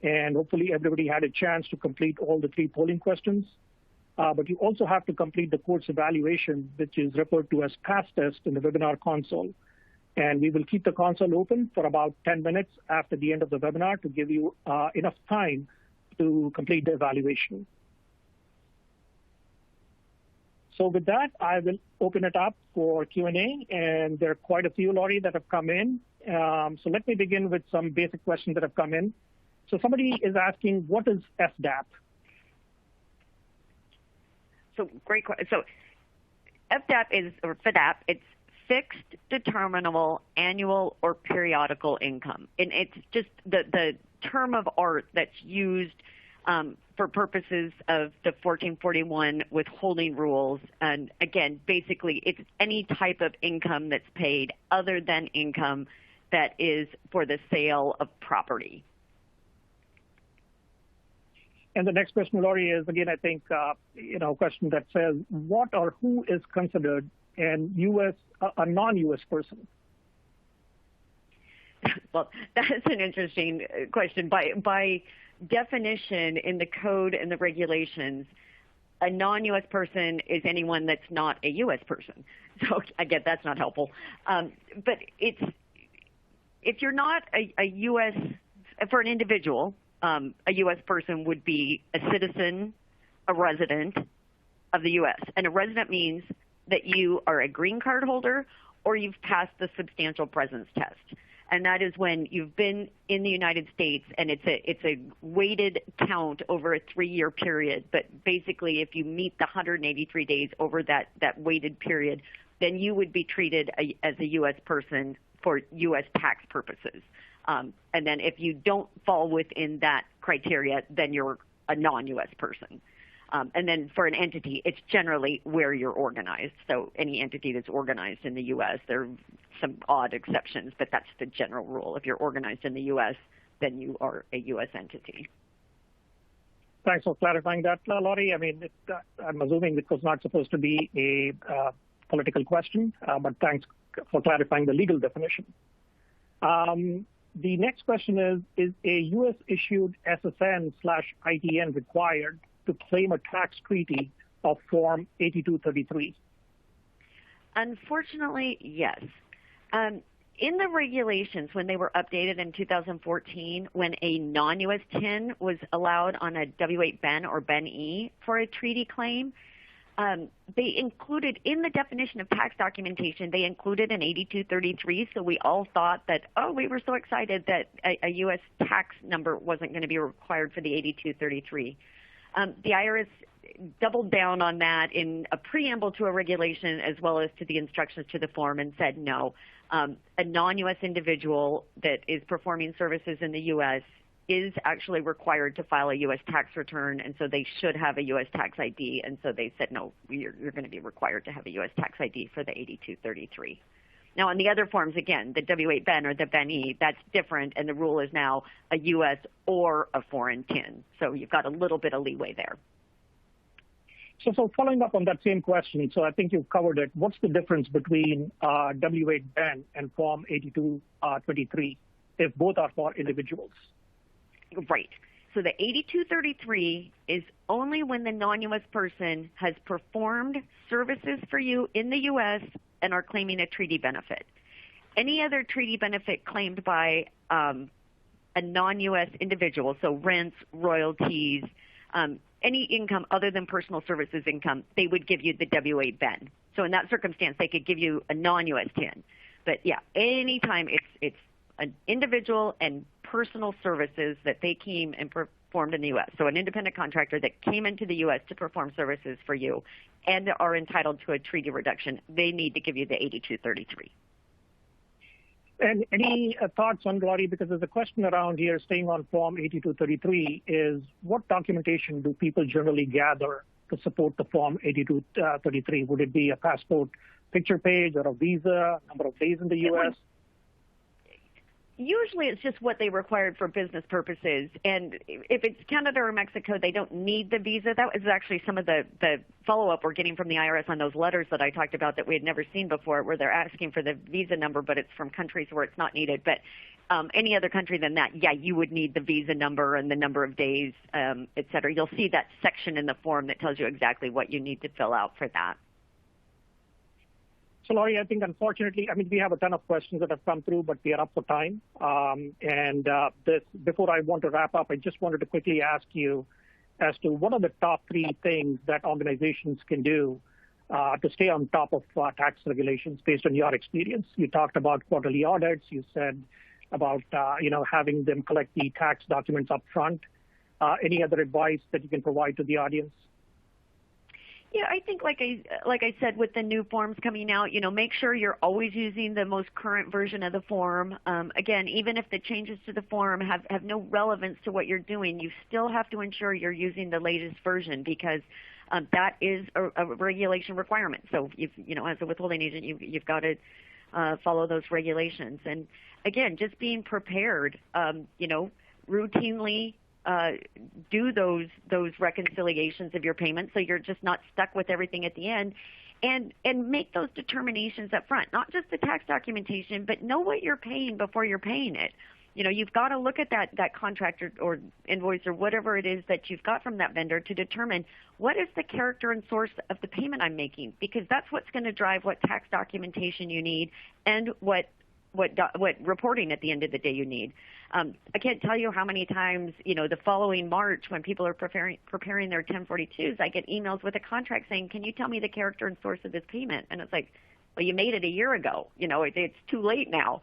And hopefully everybody had a chance to complete all the 3 polling questions. But you also have to complete the course evaluation, which is referred to as PASS test in the webinar console. And we will keep the console open for about 10 minutes after the end of the webinar to give you enough time to complete the evaluation. So with that, I will open it up for Q&A, and there are quite a few, Laurie, that have come in. So let me begin with some basic questions that have come in. So somebody is asking, what is FDAP? So great question. So FDAP is, or FDAP, it's fixed, determinable, annual, or periodical income. And it's just the term of art that's used for purposes of the 1441 withholding rules. And again, basically, it's any type of income that's paid other than income that is for the sale of property. And the next question, Laurie, is, again, I think, a question that says, what or who is considered a non-U.S. person? Well, that's an interesting question. By definition in the code and the regulations, a non-U.S. person is anyone that's not a U.S. person. So I get that's not helpful. But if you're not a U.S., for an individual, a U.S. person would be a citizen, a resident of the U.S. And a resident means that you are a green card holder or you've passed the substantial presence test. And that is when you've been in the United States, and it's a weighted count over a 3-year period. But basically, if you meet the 183 days over that weighted period, then you would be treated as a U.S. person for U.S. tax purposes. And then if you don't fall within that criteria, then you're a non-U.S. person. And then for an entity, it's generally where you're organized. So any entity that's organized in the U.S., there are some odd exceptions, but that's the general rule. If you're organized in the U.S., then you are a U.S. entity. Thanks for clarifying that, Laurie. I mean, I'm assuming it was not supposed to be a political question, but thanks for clarifying the legal definition. The next question is a U.S.-issued SSN/ITN required to claim a tax treaty of Form 8233? Unfortunately, yes. In the regulations, when they were updated in 2014, when a non-U.S. TIN was allowed on a W-8 BEN or BEN-E for a treaty claim, they included, in the definition of tax documentation, they included an 8233, so we all thought that, we were so excited that a U.S. tax number wasn't going to be required for the 8233. The IRS doubled down on that in a preamble to a regulation as well as to the instructions to the form and said no. A non-U.S. individual that is performing services in the U.S. is actually required to file a U.S. tax return, and so they should have a U.S. tax ID. And so they said, no, you're going to be required to have a U.S. tax ID for the 8233. Now, on the other forms, again, the W-8 BEN or the BEN-E, that's different, and the rule is now a U.S. or a foreign TIN. So you've got a little bit of leeway there. So following up on that same question, so I think you've covered it. What's the difference between W-8 BEN and Form 8223 if both are for individuals? Right. So the 8233 is only when the non-U.S. person has performed services for you in the U.S. and are claiming a treaty benefit. Any other treaty benefit claimed by a non-U.S. individual, so rents, royalties, any income other than personal services income, they would give you the W-8 BEN. So in that circumstance, they could give you a non-U.S. TIN. But yeah, anytime it's an individual and personal services that they came and performed in the U.S. So an independent contractor that came into the U.S. to perform services for you and are entitled to a treaty reduction, they need to give you the 8233. And any thoughts on, Laurie, because there's a question around here staying on Form 8233 is what documentation do people generally gather to support the Form 8233? Would it be a passport picture page or a visa, number of days in the U.S.? Usually it's just what they required for business purposes. And if it's Canada or Mexico, they don't need the visa. That was actually some of the follow-up we're getting from the IRS on those letters that I talked about that we had never seen before, where they're asking for the visa number, but it's from countries where it's not needed. But any other country than that, yeah, you would need the visa number and the number of days, et cetera. You'll see that section in the form that tells you exactly what you need to fill out for that. So, Laurie, I think unfortunately, we have a ton of questions that have come through, but we are up for time. Before I want to wrap up, I just wanted to quickly ask you as to what are the top 3 things that organizations can do to stay on top of tax regulations based on your experience. You talked about quarterly audits. You said about having them collect the tax documents up front. Any other advice that you can provide to the audience? Yeah, I think like I said, with the new forms coming out, make sure you're always using the most current version of the form. Again, even if the changes to the form have no relevance to what you're doing, you still have to ensure you're using the latest version because that is a regulation requirement. So, as a withholding agent, you've got to follow those regulations. And again, just being prepared, routinely. Do those reconciliations of your payments so you're just not stuck with everything at the end, and make those determinations up front, not just the tax documentation, but know what you're paying before you're paying it. You've got to look at that contract or invoice or whatever it is that you've got from that vendor to determine what is the character and source of the payment I'm making, because that's what's going to drive what tax documentation you need and what reporting at the end of the day you need. I can't tell you how many times, the following March when people are preparing their 1042s, I get emails with a contract saying, can you tell me the character and source of this payment? And it's like, well, you made it a year ago. It's too late now.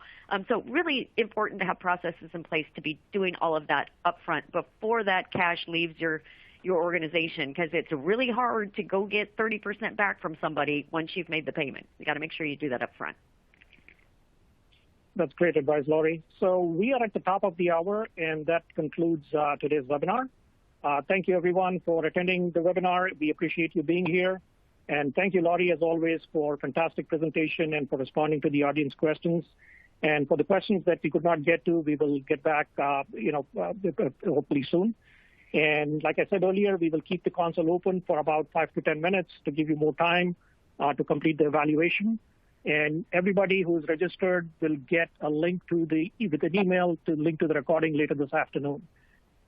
So really important to have processes in place to be doing all of that upfront before that cash leaves your organization, because it's really hard to go get 30% back from somebody once you've made the payment. You got to make sure you do that upfront. That's great advice, Laurie. So we are at the top of the hour, and that concludes today's webinar. Thank you, everyone, for attending the webinar. We appreciate you being here. And thank you, Laurie, as always, for a fantastic presentation and for responding to the audience questions. And for the questions that we could not get to, we will get back, hopefully soon. And like I said earlier, we will keep the console open for about 5 to 10 minutes to give you more time to complete the evaluation. And everybody who's registered will get a link with an email to link to the recording later this afternoon.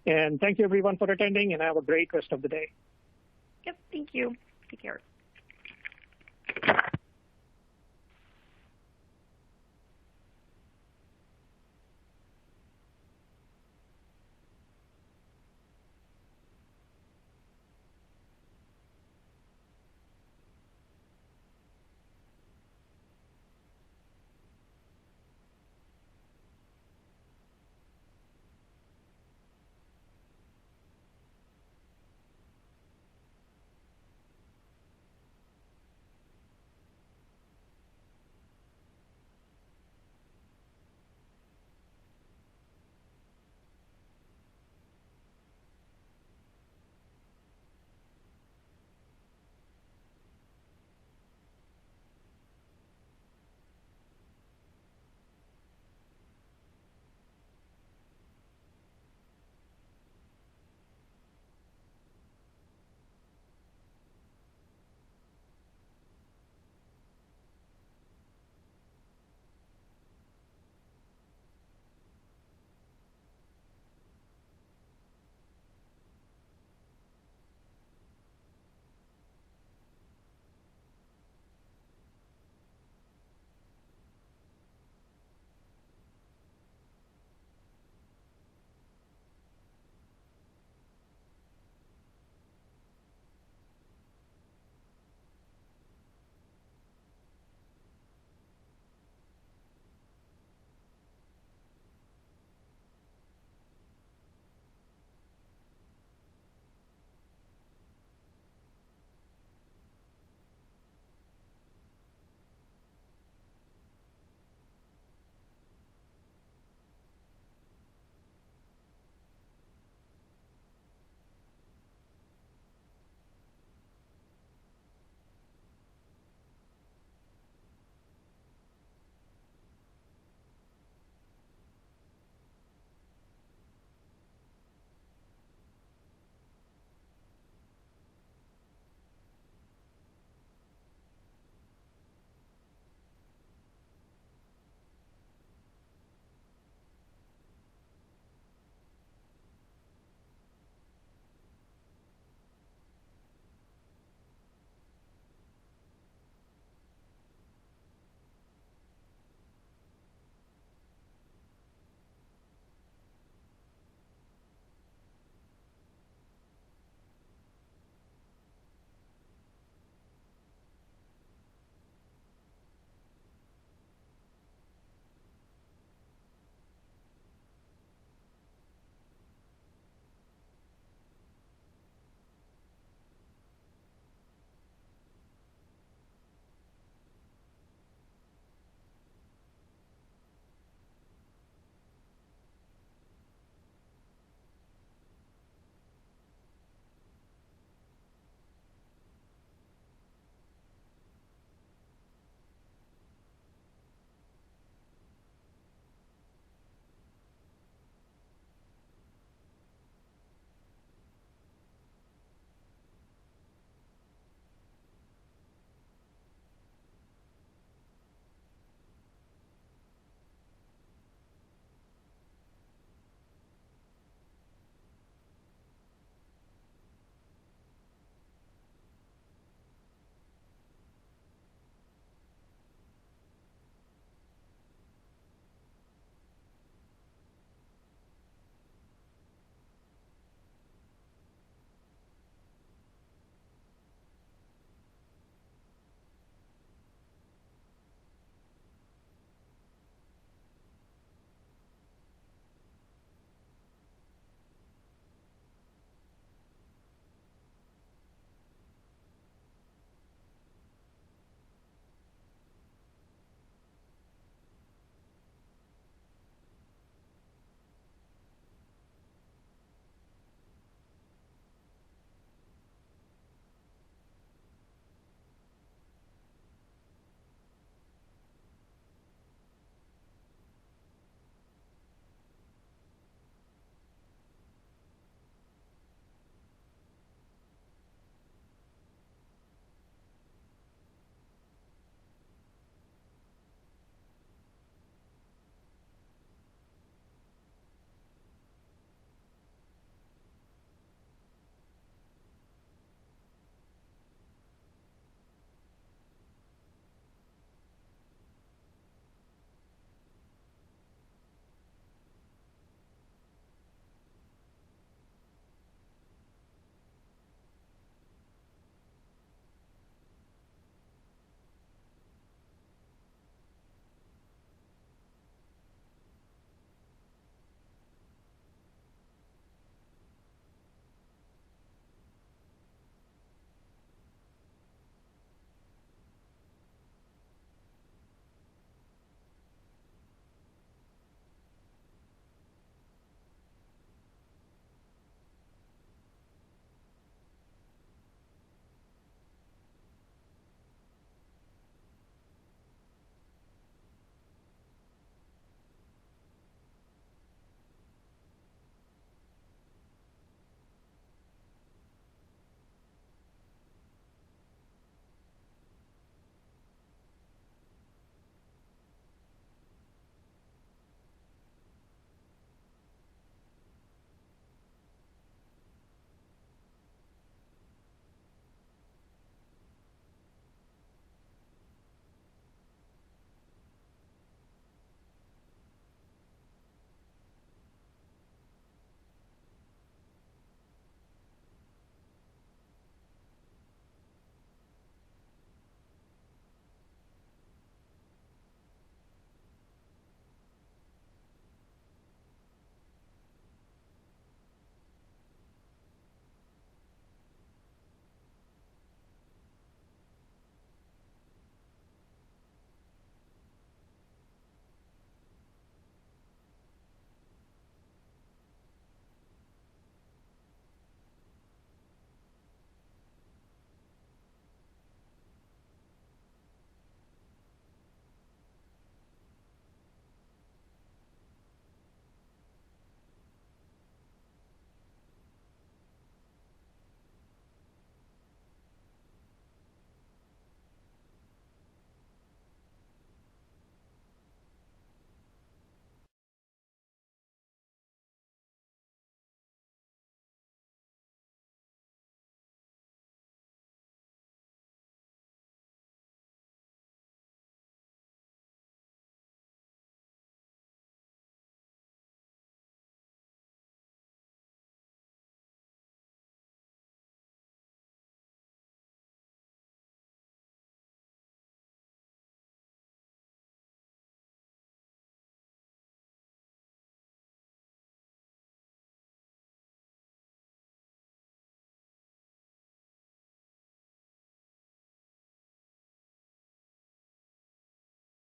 And thank you, everyone, for attending, and have a great rest of the day. Yep, thank you. Take care.